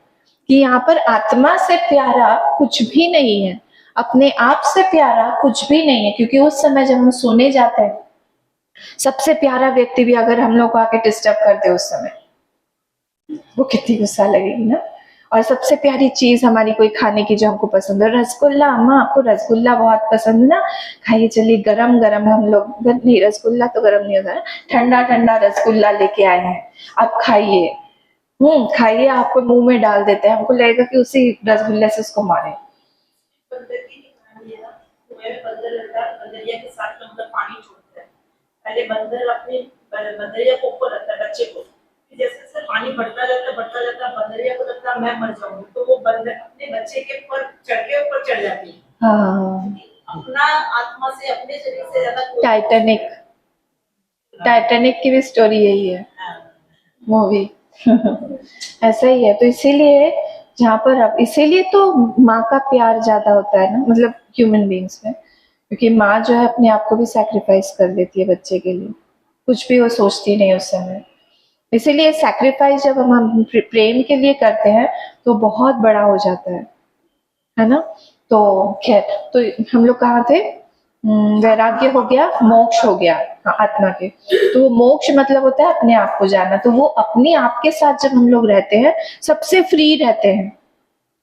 कि यहाँ पर आत्मा से प्यारा कुछ भी नहीं है, अपने आप से प्यारा कुछ भी नहीं है। क्योंकि उस समय जब हम सोने जाते हैं, सबसे प्यारा व्यक्ति भी अगर हम लोग को आके डिस्टर्ब कर दे उस समय, वो कितनी गुस्सा लगेगी ना। और सबसे प्यारी चीज हमारी कोई खाने की जो हमको पसंद है, रसगुल्ला, अम्मा आपको रसगुल्ला बहुत पसंद है ना, खाइए, चलिए गरम गरम, हम लोग नहीं, रसगुल्ला तो गरम नहीं होता है, ठंडा ठंडा रसगुल्ला लेके आए हैं, आप खाइए, खाइए, आपको मुंह में डाल देते हैं, हमको लगेगा कि उसी रसगुल्ले से उसको मारे। बंदर की कहानी है ना, कुएं में बंदर रहता है, बंदरिया के साथ में मतलब पानी छोड़ता है। पहले बंदर अपने बंदरिया को ऊपर रखता है, बच्चे को, जैसे जैसे पानी बढ़ता जाता है, बंदरिया को लगता है मैं मर जाऊंगी, तो वो बंदर अपने बच्चे के ऊपर चढ़ जाती है। हाँ, अपना आत्मा से, अपने शरीर से ज्यादा टाइटैनिक की भी स्टोरी यही है, हाँ। मूवी। ऐसा ही है। तो इसीलिए जहाँ पर अब, इसीलिए तो माँ का प्यार ज्यादा होता है ना, मतलब ह्यूमन बींग्स में, क्योंकि माँ जो है अपने आप को भी सैक्रिफाइस कर देती है बच्चे के लिए, कुछ भी वो सोचती नहीं उस समय। इसीलिए सैक्रिफाइस जब हम प्रेम के लिए करते हैं तो बहुत बड़ा हो जाता है ना। तो खैर, तो हम लोग कहाँ थे, वैराग्य हो गया, मोक्ष हो गया, हाँ, आत्मा के। तो वो मोक्ष मतलब होता है अपने आप को जानना। तो वो अपने आप के साथ जब हम लोग रहते हैं, सबसे फ्री रहते हैं।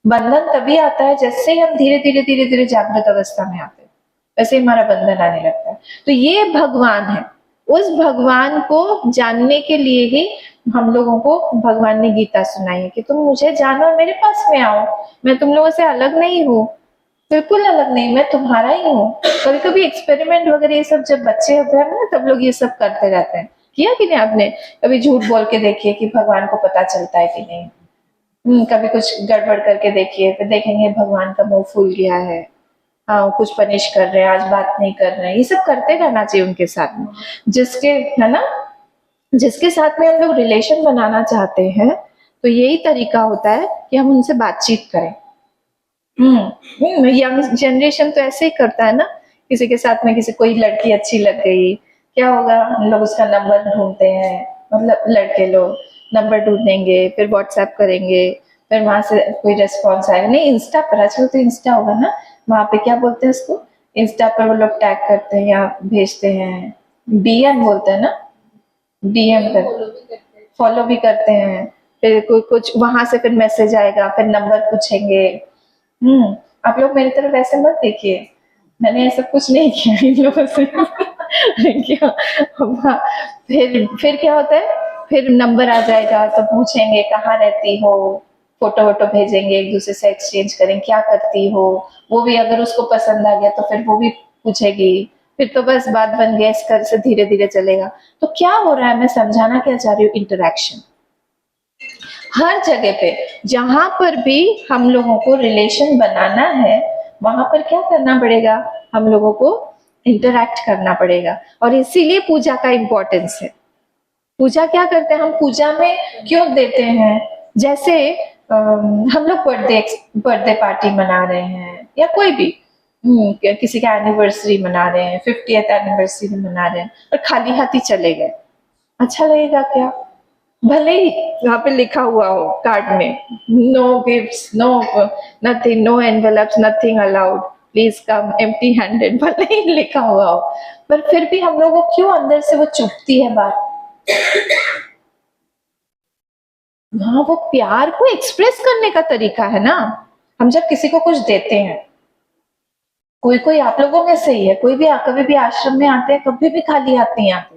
बंधन तभी आता है जैसे ही हम धीरे धीरे धीरे धीरे जागृत अवस्था में आते हैं, वैसे ही हमारा बंधन आने लगता है। तो ये भगवान है, उस भगवान को जानने के लिए ही हम लोगों को भगवान ने गीता सुनाई है कि तुम मुझे जानो और मेरे पास में आओ, मैं तुम लोगों से अलग नहीं हूँ, बिल्कुल अलग नहीं, मैं तुम्हारा ही हूँ। कभी कभी एक्सपेरिमेंट वगैरह ये सब जब बच्चे होते हैं ना, तब लोग ये सब करते रहते हैं। किया कि नहीं आपने कभी? झूठ बोल के देखिए कि भगवान को पता चलता है कि नहीं। कभी कुछ गड़बड़ करके देखिए, फिर देखेंगे भगवान का मुंह फूल गया है, हाँ कुछ पनिश कर रहे हैं, आज बात नहीं कर रहे हैं। ये सब करते रहना चाहिए उनके साथ में, जिसके, है ना, जिसके साथ में हम लोग रिलेशन बनाना चाहते हैं, तो यही तरीका होता है कि हम उनसे बातचीत करें। यंग जनरेशन तो ऐसे ही करता है ना, किसी के साथ में, किसी कोई लड़की अच्छी लग गई, क्या होगा, हम लोग उसका नंबर ढूंढते हैं, मतलब लड़के लोग नंबर ढूंढेंगे, फिर व्हाट्सएप करेंगे, फिर वहां से कोई रेस्पॉन्स आएगा, नहीं इंस्टा पर, आजकल तो इंस्टा होगा ना, वहां पे क्या बोलते हैं उसको, इंस्टा पर वो लोग टैग करते हैं या भेजते हैं, डीएम बोलते हैं ना, डीएम कर, फॉलो भी करते हैं, फिर कोई कुछ वहां से फिर मैसेज आएगा, फिर नंबर पूछेंगे। आप लोग मेरी तरफ ऐसे मत देखिए, मैंने ऐसा कुछ नहीं किया इन लोगों से। क्या फिर क्या होता है, फिर नंबर आ जाएगा तो पूछेंगे कहाँ रहती हो, फोटो वोटो भेजेंगे, एक दूसरे से एक्सचेंज करेंगे, क्या करती हो, वो भी अगर उसको पसंद आ गया तो फिर वो भी पूछेगी, फिर तो बस बात बन गया, इस कर से धीरे धीरे चलेगा। तो क्या हो रहा है, मैं समझाना क्या चाह रही हूँ, इंटरेक्शन हर जगह पे, जहां पर भी हम लोगों को रिलेशन बनाना है, वहां पर क्या करना पड़ेगा, हम लोगों को इंटरैक्ट करना पड़ेगा। और इसीलिए पूजा का इम्पोर्टेंस है। पूजा क्या करते हैं हम, पूजा में क्यों देते हैं, जैसे हम लोग बर्थडे पार्टी मना रहे हैं, या कोई भी किसी का एनिवर्सरी मना रहे हैं, 50th एनिवर्सरी मना रहे हैं, और खाली हाथी चले गए, अच्छा लगेगा क्या? भले ही वहां पे लिखा हुआ हो कार्ड में, no gifts, no nothing, no envelopes, nothing allowed, please come empty handed, भले ही लिखा हुआ हो, पर फिर भी हम लोगों को क्यों अंदर से वो चुभती है बात। हाँ, वो प्यार को एक्सप्रेस करने का तरीका है ना। हम जब किसी को कुछ देते हैं, कोई आप लोगों में से ही है, कोई भी कभी भी आश्रम में आते हैं, कभी भी खाली हाथ नहीं आते।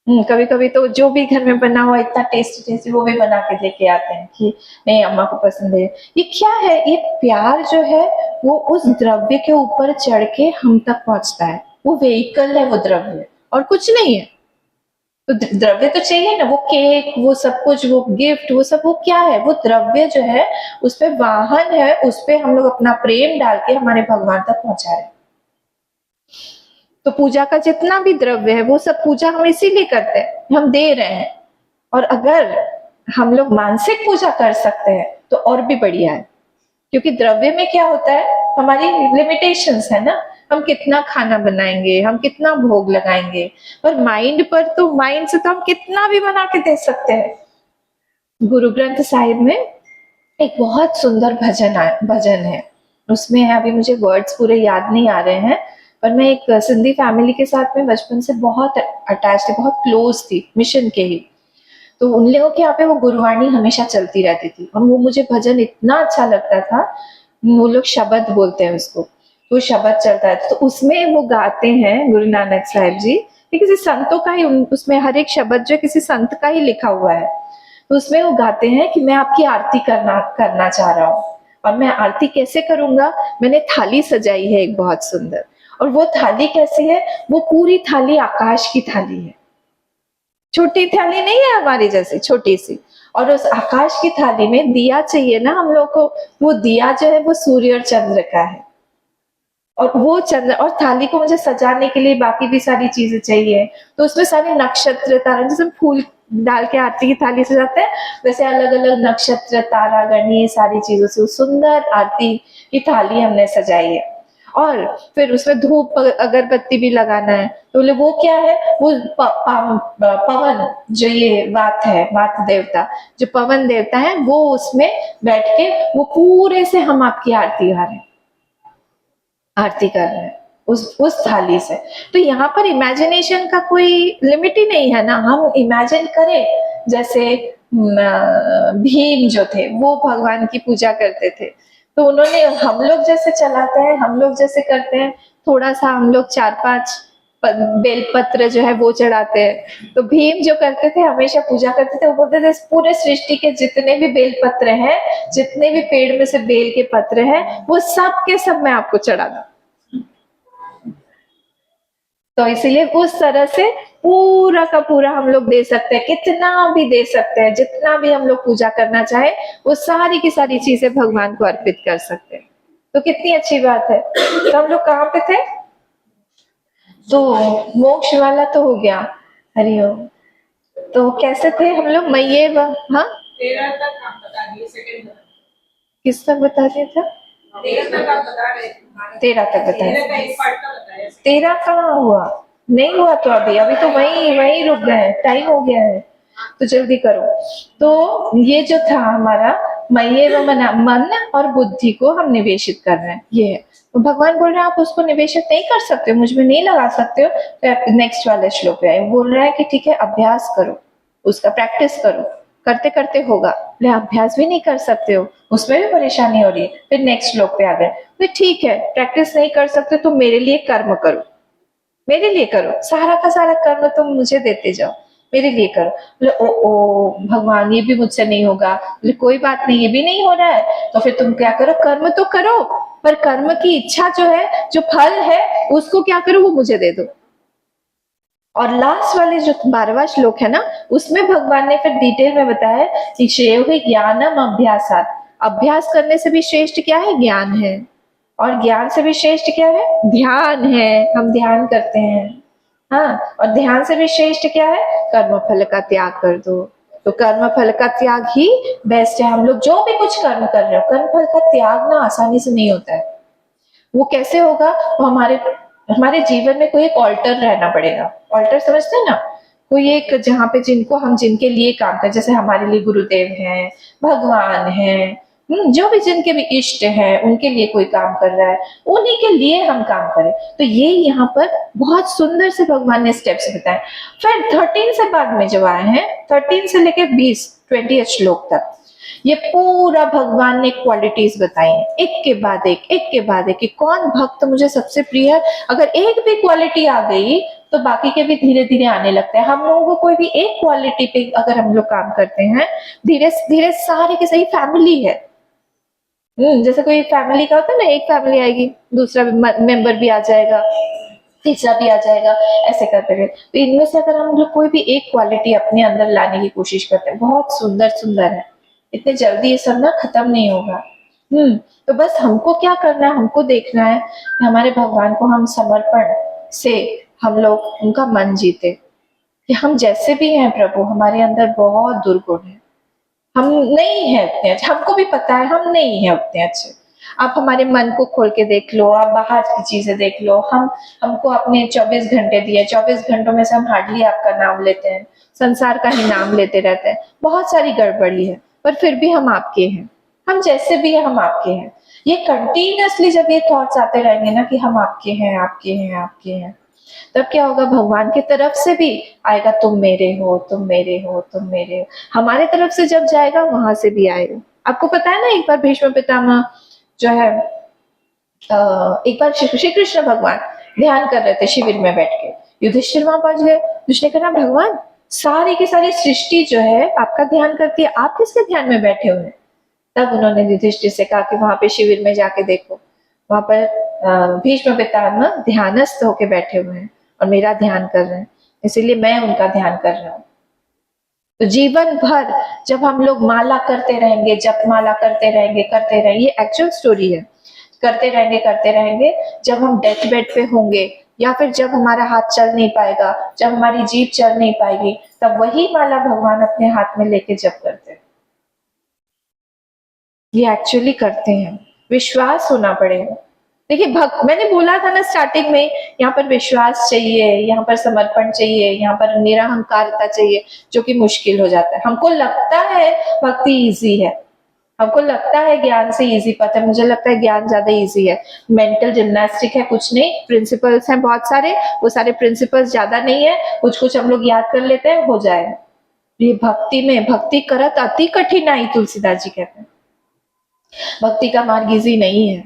कभी कभी तो जो भी घर में बना हुआ इतना टेस्टी वो भी बना के लेके आते हैं कि नहीं अम्मा को पसंद है। ये क्या है, ये प्यार जो है वो उस द्रव्य के ऊपर चढ़ के हम तक पहुंचता है, वो व्हीकल है, वो द्रव्य और कुछ नहीं है। तो द्रव्य तो चाहिए ना, वो केक, वो सब कुछ, वो गिफ्ट, वो सब, वो क्या है, वो द्रव्य जो है, उस पे वाहन है, उस पे हम लोग अपना प्रेम डाल के हमारे भगवान तक पहुंचा रहे हैं। तो पूजा का जितना भी द्रव्य है वो सब पूजा हम इसीलिए करते हैं, हम दे रहे हैं। और अगर हम लोग मानसिक पूजा कर सकते हैं तो और भी बढ़िया है। क्योंकि द्रव्य में क्या होता है, हमारी लिमिटेशंस है ना, हम कितना खाना बनाएंगे, हम कितना भोग लगाएंगे, पर माइंड पर तो, माइंड से तो हम कितना भी बना के दे सकते हैं। गुरु ग्रंथ साहिब में एक बहुत सुंदर भजन है, उसमें है, अभी मुझे वर्ड्स पूरे याद नहीं आ रहे हैं, पर मैं एक सिंधी फैमिली के साथ में बचपन से बहुत अटैच थी, बहुत क्लोज थी, मिशन के ही। तो उन लोगों के यहाँ पे वो गुरुवाणी हमेशा चलती रहती थी और वो मुझे भजन इतना अच्छा लगता था। वो लोग शब्द बोलते हैं उसको, तो शब्द चलता है, तो उसमें वो गाते हैं गुरु नानक साहिब जी, ये किसी संतों का ही, उसमें हर एक शब्द जो किसी संत का ही लिखा हुआ है। तो उसमें वो गाते हैं कि मैं आपकी आरती करना चाह रहा हूँ, और मैं आरती कैसे करूंगा, मैंने थाली सजाई है एक बहुत सुंदर, और वो थाली कैसी है, वो पूरी थाली आकाश की थाली है, छोटी थाली नहीं है हमारी जैसी, छोटी सी, और उस आकाश की थाली में दिया चाहिए ना हम लोग को, वो दिया जो है वो सूर्य और चंद्र का है, और वो चंद्र और थाली को मुझे सजाने के लिए बाकी भी सारी चीजें चाहिए, तो उसमें सारे नक्षत्र तारा, जैसे फूल डाल के आरती की थाली सजाते हैं, वैसे अलग अलग नक्षत्र तारा गण ये सारी चीजों से सुंदर आरती की थाली हमने सजाई है। और फिर उसमें धूप अगरबत्ती भी लगाना है, तो बोले वो क्या है, वो पवन जो ये वात है, वात देवता जो पवन देवता है, वो उसमें बैठ के वो पूरे से हम आपकी आरती गा रहे हैं, आरती कर रहे हैं उस थाली से। तो यहाँ पर इमेजिनेशन का कोई लिमिट ही नहीं है ना, हम इमेजिन करें, जैसे भीम जो थे वो भगवान की पूजा करते थे, तो उन्होंने, हम लोग जैसे चलाते हैं, हम लोग जैसे करते हैं, थोड़ा सा हम लोग 4-5 बेलपत्र जो है वो चढ़ाते हैं, तो भीम जो करते थे, हमेशा पूजा करते थे, वो बोलते थे पूरे सृष्टि के जितने भी बेलपत्र हैं, जितने भी पेड़ में से बेल के पत्र हैं, वो सब के सब मैं आपको चढ़ा दूं। तो इसीलिए उस तरह से पूरा का पूरा हम लोग दे सकते हैं, कितना भी दे सकते हैं, जितना भी हम लोग पूजा करना चाहे, वो सारी की सारी चीजें भगवान को अर्पित कर सकते हैं। तो कितनी अच्छी बात है। तो हम लोग कहाँ पे थे, तो मोक्ष वाला तो हो गया, हरिओम। तो कैसे थे हम लोग, मैये हाँ 13 तक आप बता दिए, सेकंड किस तक बता दिया था, 13 तक आप बता रहे थे, 13 तक बताया, 13 का एक पार्ट का बताया, 13 कहाँ हुआ, नहीं हुआ, तो अभी तो वही रुक गए, टाइम हो गया है, तो जल्दी करो। तो ये जो था हमारा मये व मन और बुद्धि को हम निवेशित कर रहे हैं, ये है। तो भगवान बोल रहे हैं आप उसको निवेशित नहीं कर सकते हो, मुझ में नहीं लगा सकते हो, तो नेक्स्ट वाले श्लोक पे आए, बोल रहा है कि ठीक है अभ्यास करो, उसका प्रैक्टिस करो, करते करते होगा। ले अभ्यास भी नहीं कर सकते हो, उसमें भी परेशानी हो रही है। फिर नेक्स्ट श्लोक पे आ गए, तो ठीक है प्रैक्टिस नहीं कर सकते तो मेरे लिए कर्म करो, मेरे लिए करो, सारा का सारा कर्म तुम मुझे देते जाओ, मेरे लिए करो। बोले ओ भगवान ये भी मुझसे नहीं होगा। बोले कोई बात नहीं, ये भी नहीं हो रहा है तो फिर तुम क्या करो, कर्म तो करो, पर कर्म की इच्छा जो है, जो फल है, उसको क्या करो, वो मुझे दे दो। और लास्ट वाले जो 12वां श्लोक है ना, उसमें भगवान ने फिर डिटेल में बताया कि श्रेयो ज्ञानम अभ्यासात, अभ्यास करने से भी श्रेष्ठ क्या है, ज्ञान है, और ज्ञान से भी श्रेष्ठ क्या है, ध्यान है, हम ध्यान करते हैं, हाँ, और ध्यान से भी श्रेष्ठ क्या है, कर्म फल का त्याग कर दो। तो कर्म फल का त्याग ही बेस्ट है। हम लोग जो भी कुछ कर्म कर रहे हो, कर्म फल का त्याग ना आसानी से नहीं होता है। वो कैसे होगा, वो हमारे जीवन में कोई एक ऑल्टर रहना पड़ेगा। ऑल्टर समझते हैं ना, कोई एक जहाँ पे जिनके लिए काम करें, जैसे हमारे लिए गुरुदेव हैं, भगवान हैं, जो भी जिनके भी इष्ट हैं, उनके लिए कोई काम कर रहा है, उन्हीं के लिए हम काम करें। तो ये यहाँ पर बहुत सुंदर से भगवान ने स्टेप्स बताए। फिर 13 से बाद में जो आए हैं, 13 से लेकर 20 श्लोक तक, ये पूरा भगवान ने क्वालिटीज बताई हैं, एक के बाद एक, कि कौन भक्त मुझे सबसे प्रिय है। अगर एक भी क्वालिटी आ गई तो बाकी के भी धीरे धीरे आने लगते हैं। हम लोगों को कोई भी एक क्वालिटी पे अगर हम लोग काम करते हैं, धीरे धीरे सारे के सही फैमिली है। जैसे कोई फैमिली का होता है ना, एक फैमिली आएगी, दूसरा मेंबर भी आ जाएगा, तीसरा भी आ जाएगा, ऐसे करते हुए। तो इनमें से अगर हम लोग कोई भी एक क्वालिटी अपने अंदर लाने की कोशिश करते हैं, बहुत सुंदर है, इतने जल्दी ये सब ना खत्म नहीं होगा। तो बस हमको क्या करना है, हमको देखना है कि हमारे भगवान को हम समर्पण से हम लोग उनका मन जीते, कि हम जैसे भी हैं प्रभु, हमारे अंदर बहुत दुर्गुण है, हम नहीं है उतने अच्छे, हमको भी पता है हम नहीं है उतने अच्छे, आप हमारे मन को खोल के देख लो, आप बाहर की चीजें देख लो। हमको अपने 24 घंटे दिए, 24 घंटों में से हम हार्डली आपका नाम लेते हैं, संसार का ही नाम लेते रहते हैं। बहुत सारी गड़बड़ी है, पर फिर भी हम आपके हैं। हम जैसे भी हैं हम आपके हैं। ये कंटिन्यूअसली जब ये थॉट्स आते रहेंगे ना कि हम आपके हैं, आपके हैं, आपके हैं, तब क्या होगा, भगवान की तरफ से भी आएगा तुम मेरे हो, तुम मेरे हो, तुम मेरे हो। हमारे तरफ से जब जाएगा वहां से भी आएगा। आपको पता है ना, एक बार भीष्म पितामह जो है एक बार श्री कृष्ण भगवान ध्यान कर रहे थे शिविर में बैठ के, युधिष्ठिर वहां पहुंच गए। उसने कहा भगवान सारी की सारी सृष्टि जो है आपका ध्यान करती है, आप किसके ध्यान में बैठे हुए हैं? तब उन्होंने युधिष्ठिर से कहा कि वहां पे शिविर में जाके देखो, वहां पर भीष्म पितामह ध्यानस्थ होके बैठे हुए हैं और मेरा ध्यान कर रहे हैं, इसीलिए मैं उनका ध्यान कर रहा हूँ। तो जीवन भर जब हम लोग माला करते रहेंगे, जप माला करते रहेंगे, ये एक्चुअल स्टोरी है, करते रहेंगे, जब हम डेथ बेड पे होंगे या फिर जब हमारा हाथ चल नहीं पाएगा, जब हमारी जीभ चल नहीं पाएगी, तब वही माला भगवान अपने हाथ में लेके जप करते हैं। ये एक्चुअली करते हैं, विश्वास होना पड़ेगा। देखिए मैंने बोला था ना स्टार्टिंग में, यहाँ पर विश्वास चाहिए, यहाँ पर समर्पण चाहिए, यहाँ पर निरहंकारता चाहिए, जो कि मुश्किल हो जाता है। हमको लगता है भक्ति इजी है, हमको लगता है ज्ञान से इजी पता है, मुझे लगता है ज्ञान ज्यादा इजी है, मेंटल जिम्नास्टिक है, कुछ नहीं, प्रिंसिपल्स हैं बहुत सारे, वो सारे प्रिंसिपल्स ज्यादा नहीं है, कुछ कुछ हम लोग याद कर लेते हैं, हो जाए। ये भक्ति में, भक्ति करत अति कठिनाई, तुलसीदास जी कहते हैं, भक्ति का मार्ग इजी नहीं है।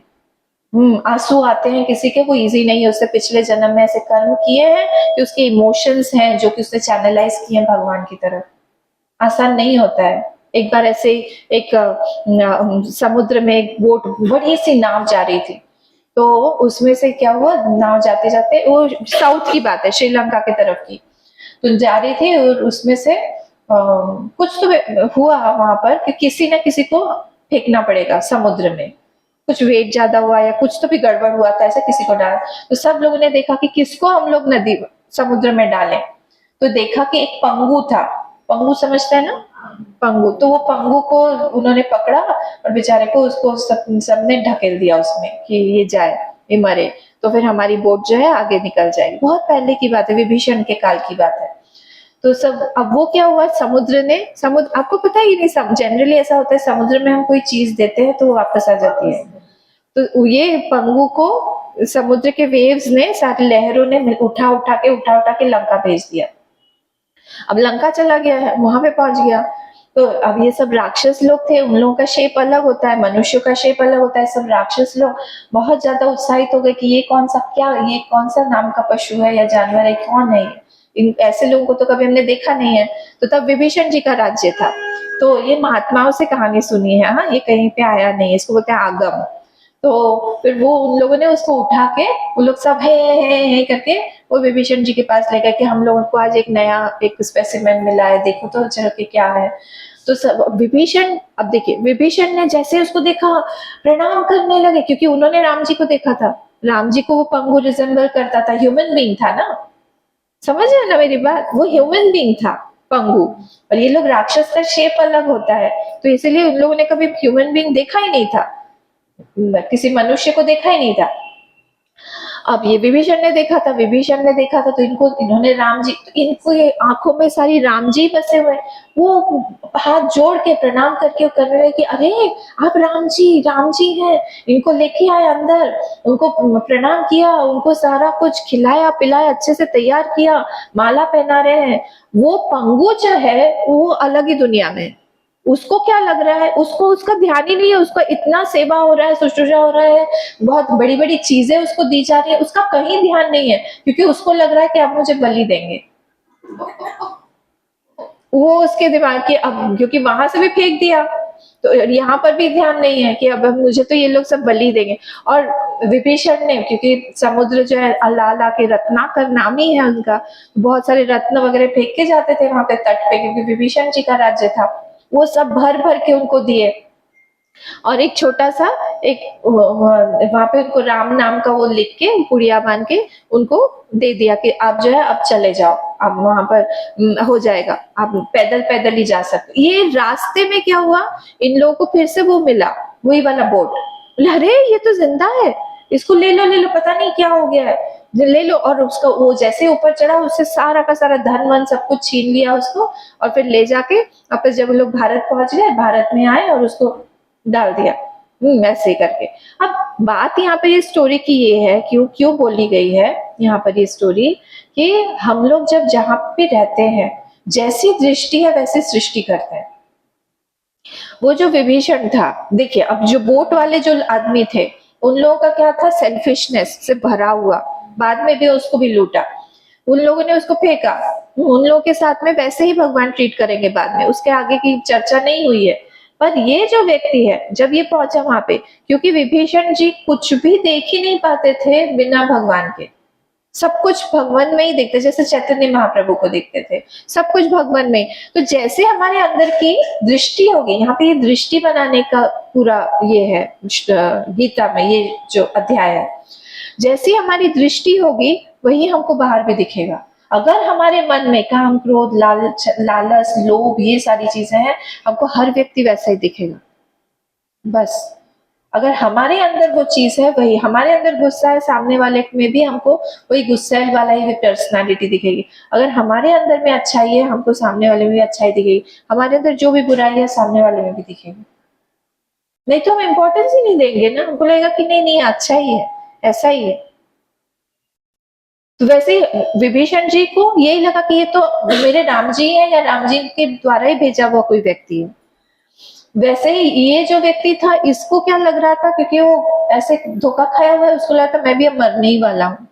आंसू आते हैं किसी के, वो इजी नहीं है, उससे पिछले जन्म में ऐसे कर्म किए हैं कि उसके इमोशंस हैं जो कि उसने चैनलाइज किए हैं भगवान की तरफ। आसान नहीं होता है। एक बार ऐसे एक समुद्र में एक बोट, बड़ी सी नाव जा रही थी, तो उसमें से क्या हुआ, नाव जाते जाते, वो साउथ की बात है, श्रीलंका की तरफ की, तो जा रही थी और उसमें से कुछ तो हुआ वहां पर कि किसी न किसी को फेंकना पड़ेगा समुद्र में, कुछ वेट ज्यादा हुआ या कुछ तो भी गड़बड़ हुआ था, ऐसे किसी को डाला। तो सब लोगों ने देखा कि किसको हम लोग नदी समुद्र में डालें, तो देखा कि एक पंगु था, पंगु समझते हैं ना, पंगु, तो वो पंगु को उन्होंने पकड़ा और बेचारे को उसको सबने ढकेल दिया उसमें कि ये जाए, ये मरे, तो फिर हमारी बोट जो है आगे निकल जाएगी। बहुत पहले की बात है, विभीषण के काल की बात है। तो सब, अब वो क्या हुआ, समुद्र आपको पता ही नहीं, जनरली ऐसा होता है समुद्र में हम कोई चीज देते हैं तो वो वापस आ जाती है। तो ये पंगु को समुद्र के वेव्स ने, सारी लहरों ने उठा के लंका भेज दिया। अब लंका चला गया है, वहां पे पहुंच गया। तो अब ये सब राक्षस लोग थे, उन लोगों का शेप अलग होता है, मनुष्यों का शेप अलग होता है। सब राक्षस लोग बहुत ज्यादा उत्साहित हो गए कि ये कौन सा नाम का पशु है या जानवर है, कौन है इन ऐसे लोगों को तो कभी हमने देखा नहीं है। तो तब विभीषण जी का राज्य था। तो ये महात्माओं से कहानी सुनी है, हाँ, ये कहीं पे आया नहीं है, इसको बोलते हैं आगम। तो फिर वो उन लोगों ने उसको उठा के, वो लोग सब हे करके वो विभीषण जी के पास ले गए कि हम लोगों को आज एक नया एक स्पेसिमेन मिला है, देखो तो चल के क्या है। तो सब विभीषण, अब देखिए विभीषण ने जैसे उसको देखा प्रणाम करने लगे, क्योंकि उन्होंने राम जी को देखा था, राम जी को वो पंगु रिजेंबल करता था, ह्यूमन बीइंग था ना, समझ रहे ना मेरी बात, वो ह्यूमन बीइंग था पंगु, और ये लोग राक्षस का शेप अलग होता है, तो इसलिए उन लोगों ने कभी ह्यूमन बीइंग देखा ही नहीं था, किसी मनुष्य को देखा ही नहीं था। अब ये विभीषण ने देखा था, तो इन्होंने राम जी, तो इनको ये आंखों में सारी राम जी बसे हुए, वो हाथ जोड़ के प्रणाम करके करने लगे कि अरे आप राम जी हैं। इनको लेके आए अंदर, उनको प्रणाम किया, उनको सारा कुछ खिलाया पिलाया, अच्छे से तैयार किया, माला पहना रहे हैं। वो पंगु जो है वो अलग ही दुनिया में, उसको क्या लग रहा है, उसको उसका ध्यान ही नहीं है, उसका इतना सेवा हो रहा है, शुश्रूषा हो रहा है, बहुत बड़ी बड़ी चीजें उसको दी जा रही है, उसका कहीं ध्यान नहीं है, क्योंकि उसको लग रहा है कि अब मुझे बलि देंगे। वो उसके दिमाग के, अब क्योंकि वहां से भी फेंक दिया, तो यहाँ पर भी ध्यान नहीं है कि अब मुझे तो ये लोग सब बलि देंगे। और विभीषण ने, क्योंकि समुद्र जो है अल्लाह के रत्नाकर नाम ही है उनका, बहुत सारे रत्न वगैरह फेंक के जाते थे वहां पे तट पे, क्योंकि विभीषण जी का राज्य था, वो सब भर भर के उनको दिए। और एक छोटा सा एक वहां पे उनको राम नाम का वो लिख के पुड़िया बांध के उनको दे दिया कि आप जो है अब चले जाओ, अब वहां पर हो जाएगा, आप पैदल ही जा सकते। ये रास्ते में क्या हुआ, इन लोगों को फिर से वो मिला, वही वाला बोट, बोले अरे ये तो जिंदा है, इसको ले लो, पता नहीं क्या हो गया है, ले लो। और उसका वो जैसे ऊपर चढ़ा, उससे सारा का सारा धन वन सब कुछ छीन लिया उसको, और फिर ले जाके वापस जब लोग भारत पहुंच गए, भारत में आए और उसको डाल दिया, ऐसे करके। अब बात यहाँ पे ये स्टोरी की ये है, क्यों बोली गई है यहाँ पर ये स्टोरी, कि हम लोग जब जहाँ पे रहते हैं, जैसी दृष्टि है वैसी सृष्टि करते हैं। वो जो विभीषण था, देखिए अब जो बोट वाले जो आदमी थे, उन लोगों का क्या था, सेल्फिशनेस से भरा हुआ, बाद में भी उसको भी लूटा, उन लोगों ने उसको फेंका। उन लोगों के साथ में वैसे ही भगवान ट्रीट करेंगे बाद में, उसके आगे की चर्चा नहीं हुई है। पर ये जो व्यक्ति है, जब ये पहुंचा वहां पे, क्योंकि विभीषण जी कुछ भी देख ही नहीं पाते थे बिना भगवान के, सब कुछ भगवान में ही देखते, जैसे चैतन्य महाप्रभु को देखते थे, सब कुछ भगवान में। तो जैसे हमारे अंदर की दृष्टि होगी, यहाँ पे ये दृष्टि बनाने का पूरा ये है गीता में, ये जो अध्याय है, जैसी हमारी दृष्टि होगी वही हमको बाहर भी दिखेगा। अगर हमारे मन में काम, क्रोध, लालच, लोभ, ये सारी चीजें हैं, हमको हर व्यक्ति वैसा ही दिखेगा। बस अगर हमारे अंदर वो चीज है, वही हमारे अंदर गुस्सा है, सामने वाले में भी हमको वही गुस्सा वाला ही पर्सनालिटी दिखेगी। अगर हमारे अंदर में अच्छाई है, हमको सामने वाले में भी अच्छाई दिखेगी। हमारे अंदर जो भी बुराई है, सामने वाले में भी दिखेगी। नहीं तो हम इम्पोर्टेंस ही नहीं देंगे ना, हमको लगेगा कि नहीं अच्छा ही है, ऐसा ही है। तो वैसे विभीषण जी को यही लगा कि ये तो मेरे राम जी है, या राम जी के द्वारा ही भेजा हुआ कोई व्यक्ति है। वैसे ही ये जो व्यक्ति था, इसको क्या लग रहा था, क्योंकि वो ऐसे धोखा खाया हुआ है, उसको लगा था मैं भी अब मरने ही वाला हूँ,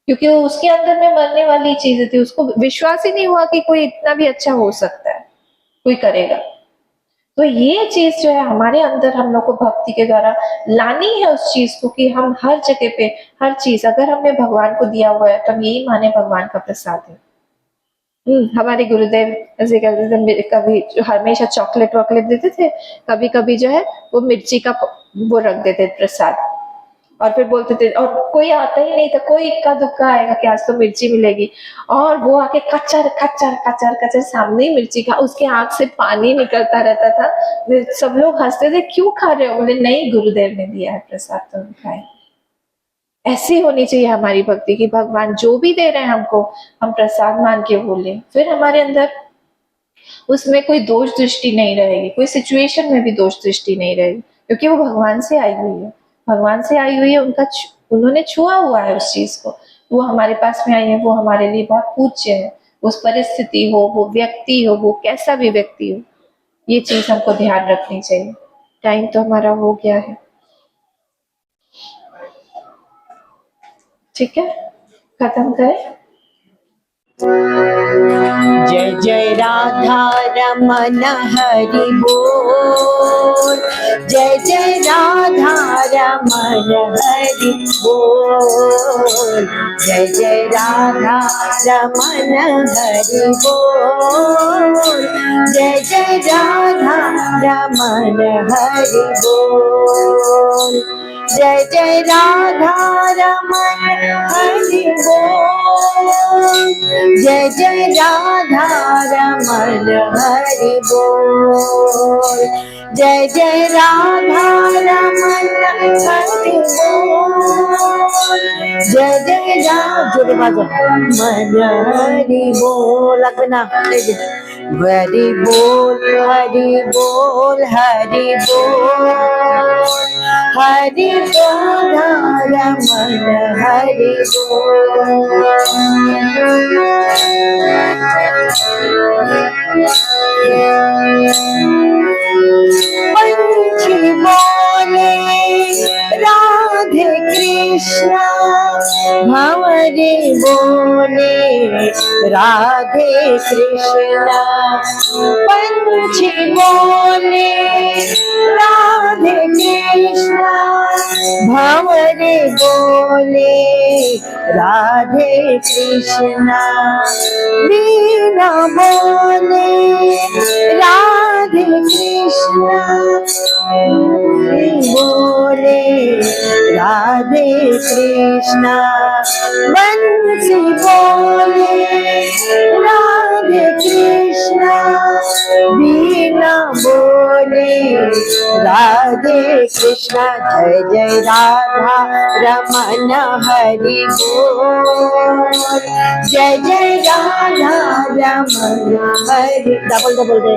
क्योंकि वो उसके अंदर में मरने वाली चीजें थी। उसको विश्वास ही नहीं हुआ कि कोई इतना भी अच्छा हो सकता है, कोई करेगा। तो ये चीज जो है हमारे अंदर, हम लोग को भक्ति के द्वारा लानी है उस चीज को, कि हम हर जगह पे हर चीज अगर हमने भगवान को दिया हुआ है, तो हम यही माने भगवान का प्रसाद है। हमारे गुरुदेव ऐसे कहते थे, कभी हमेशा चॉकलेट वॉकलेट देते थे, कभी कभी जो है वो मिर्ची का वो रख देते प्रसाद, और फिर बोलते थे, और कोई आता ही नहीं था, कोई इक्का दुक्का आएगा कि आज तो मिर्ची मिलेगी, और वो आके कचर कचर कचर कचर सामने ही मिर्ची खा, उसके आंख से पानी निकलता रहता था। सब लोग हंसते थे, क्यों खा रहे हो? बोले नहीं, गुरुदेव ने दिया है प्रसाद, तो हम खाए। ऐसी होनी चाहिए हमारी भक्ति की, भगवान जो भी दे रहे हैं हमको, हम प्रसाद मान के बोले, फिर हमारे अंदर उसमें कोई दोष दृष्टि नहीं रहेगी, कोई सिचुएशन में भी दोष दृष्टि नहीं रहेगी, क्योंकि वो भगवान से आई हुई है, भगवान से आई हुई है, उन्होंने छुआ हुआ है उस चीज को, वो हमारे पास में आई है, वो हमारे लिए बहुत पूज्य है। उस परिस्थिति हो, वो व्यक्ति हो, वो कैसा भी व्यक्ति हो, ये चीज हमको ध्यान रखनी चाहिए। टाइम तो हमारा हो गया है, ठीक है, खत्म करें। जय जय राधा रमन हरि बोल, जय जय राधा रमन हरि बोल, जय जय राधा रमन हरि बोल, जय जय राधा रमन हरि बोल, जय जय राधा रमन हरि बोल, जय जय राधा रमन हरि बोल, जय जय राधा रमन हरि बोल, जय जय राधा रमन हरि बोल। लगना हरि बोल, हरि बोल, हरि बोल, हरि राधा रमन हरि बोल। पंछी बोले राधे कृष्णा, भंवरे बोले राधे कृष्णा, पंछी बोले राधे कृष्णा, भंवरे बोले राधे कृष्णा, वीणा बोले राधे कृष्णा, बोले राधे कृष्णा, बंसी बोले राधे कृष्णा, वीणा बोले बोले राधे कृष्णा जय जय राधा रमन हरि बोल जय जय राधा रमन हरि डबल डबल दे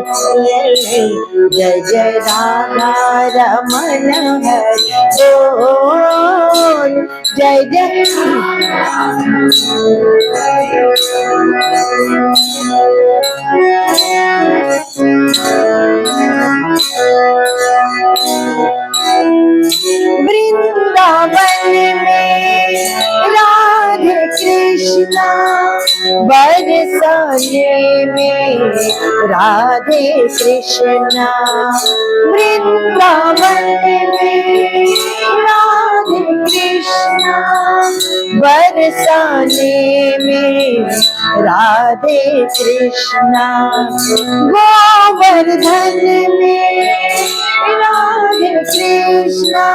जय जय राधा रमन हरि बोल जय जय वृंदावन में राधे कृष्णा बरसाने में राधे कृष्णा वृंदावन में राधे कृष्णा बरसाने में राधे कृष्णा गोवर्धन में राधे कृष्णा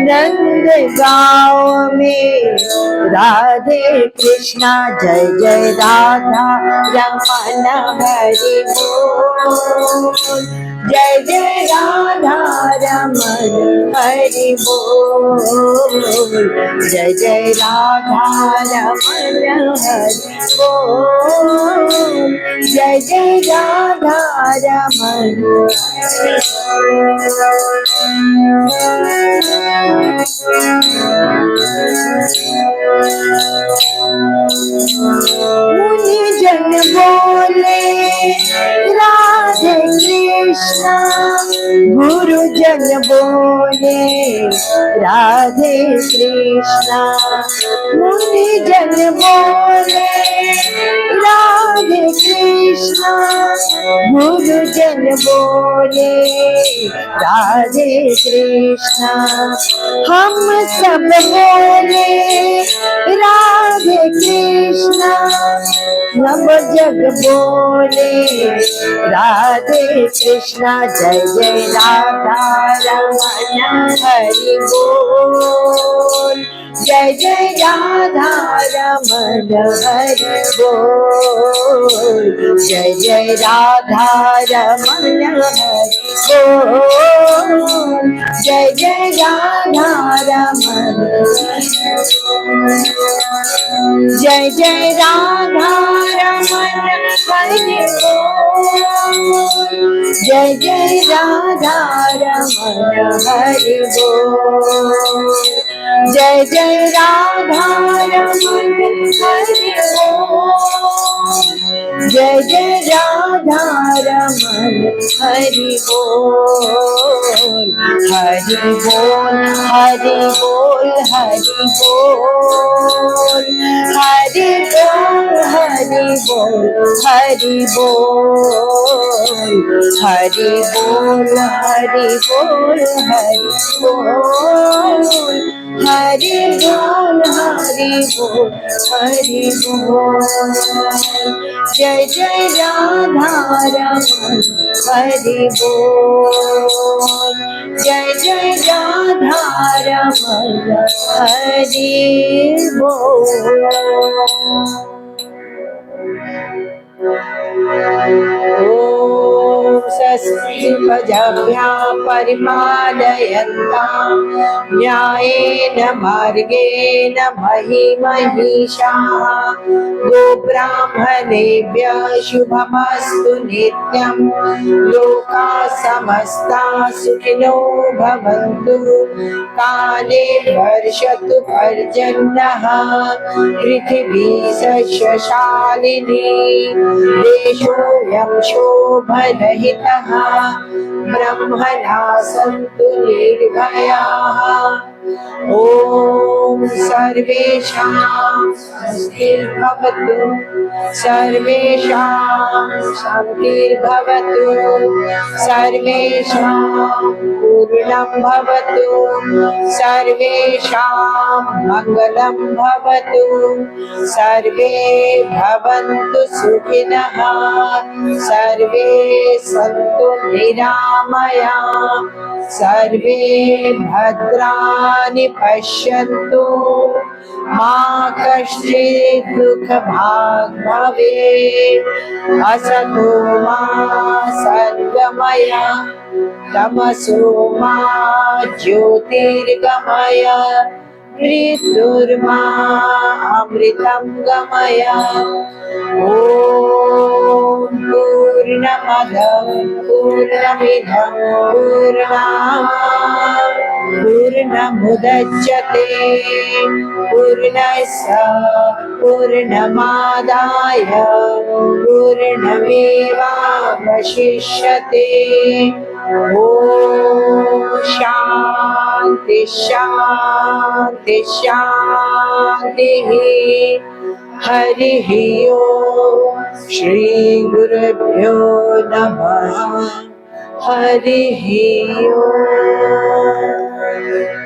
नंद गाँव में राधे कृष्णा जय जय राधा रमन हरि बोल जय जय राधा रमन हरि बोल जय जय राधा रमन हरि बोल जय जय राधा रमन मुनि जन बोले राधे कृष्णा गुरु जन बोले राधे कृष्णा मुनि जन बोले राधे कृष्णा गुरु जन बोले राधे कृष्णा हम सब बोले राधे कृष्णा नव जग बोले राधे कृष्णा जय जय राधा रमन हरि बोल जय जय राधा रमन हरि बोल जय जय राधा रमन हरि बोल जय जय राधा रमन जय जय राधा रमन हरि बोल जय जय राधा रमन हरि बोल जय जय राधा रमन हरि बोल जय जय राधा रमन हरि बोल हरि बोल हरि बोल हरि बोल हरि बोल हरि बोल हरि बोल हरि बोल हरि बोल हरि बोल हरि बोल हरि बोल हरि बोल जय जय राधा रमन हरि बोल जय जय राधा रमन हरि बोल ॐ स्वस्ति प्रजाभ्यां परिपालयन्तां न्यायेन मार्गेण महि महिषाः गोब्राह्मणेभ्यः शुभमस्तु नित्यं लोकाः समस्ताः सुखिनो भवन्तु काले वर्षतु पर्जन्यः पृथिवी सस्यशालिनी देशोऽयं शोभरहितः ब्रह्मणा सन्तु निर्भयाः ॐ सर्वेषां स्वस्तिर्भवतु सर्वेषां शान्तिर्भवतु सर्वेषां पूर्णं भवतु सर्वेषां मङ्गलं भवतु सर्वे भवन्तु सुखिनः सर्वे सन्तु निरामया सर्वे भद्राणि पश्यन्तु मा कश्चित् दुःखभाग् भवेत् असतो मा सद्गमय तमसो मा ज्योतिर्गमय मृत्युर्मा अमृतं गमय। ॐ पूर्णमदः पूर्णमिदं पूर्णात् पूर्णमुदच्यते पूर्णस्य पूर्णमादाय पूर्णमेवावशिष्यते। ॐ शान्ति शान्ति शान्तिः। हरिः ओम् श्री गुरुभ्यो नमः। हरिः ओम्।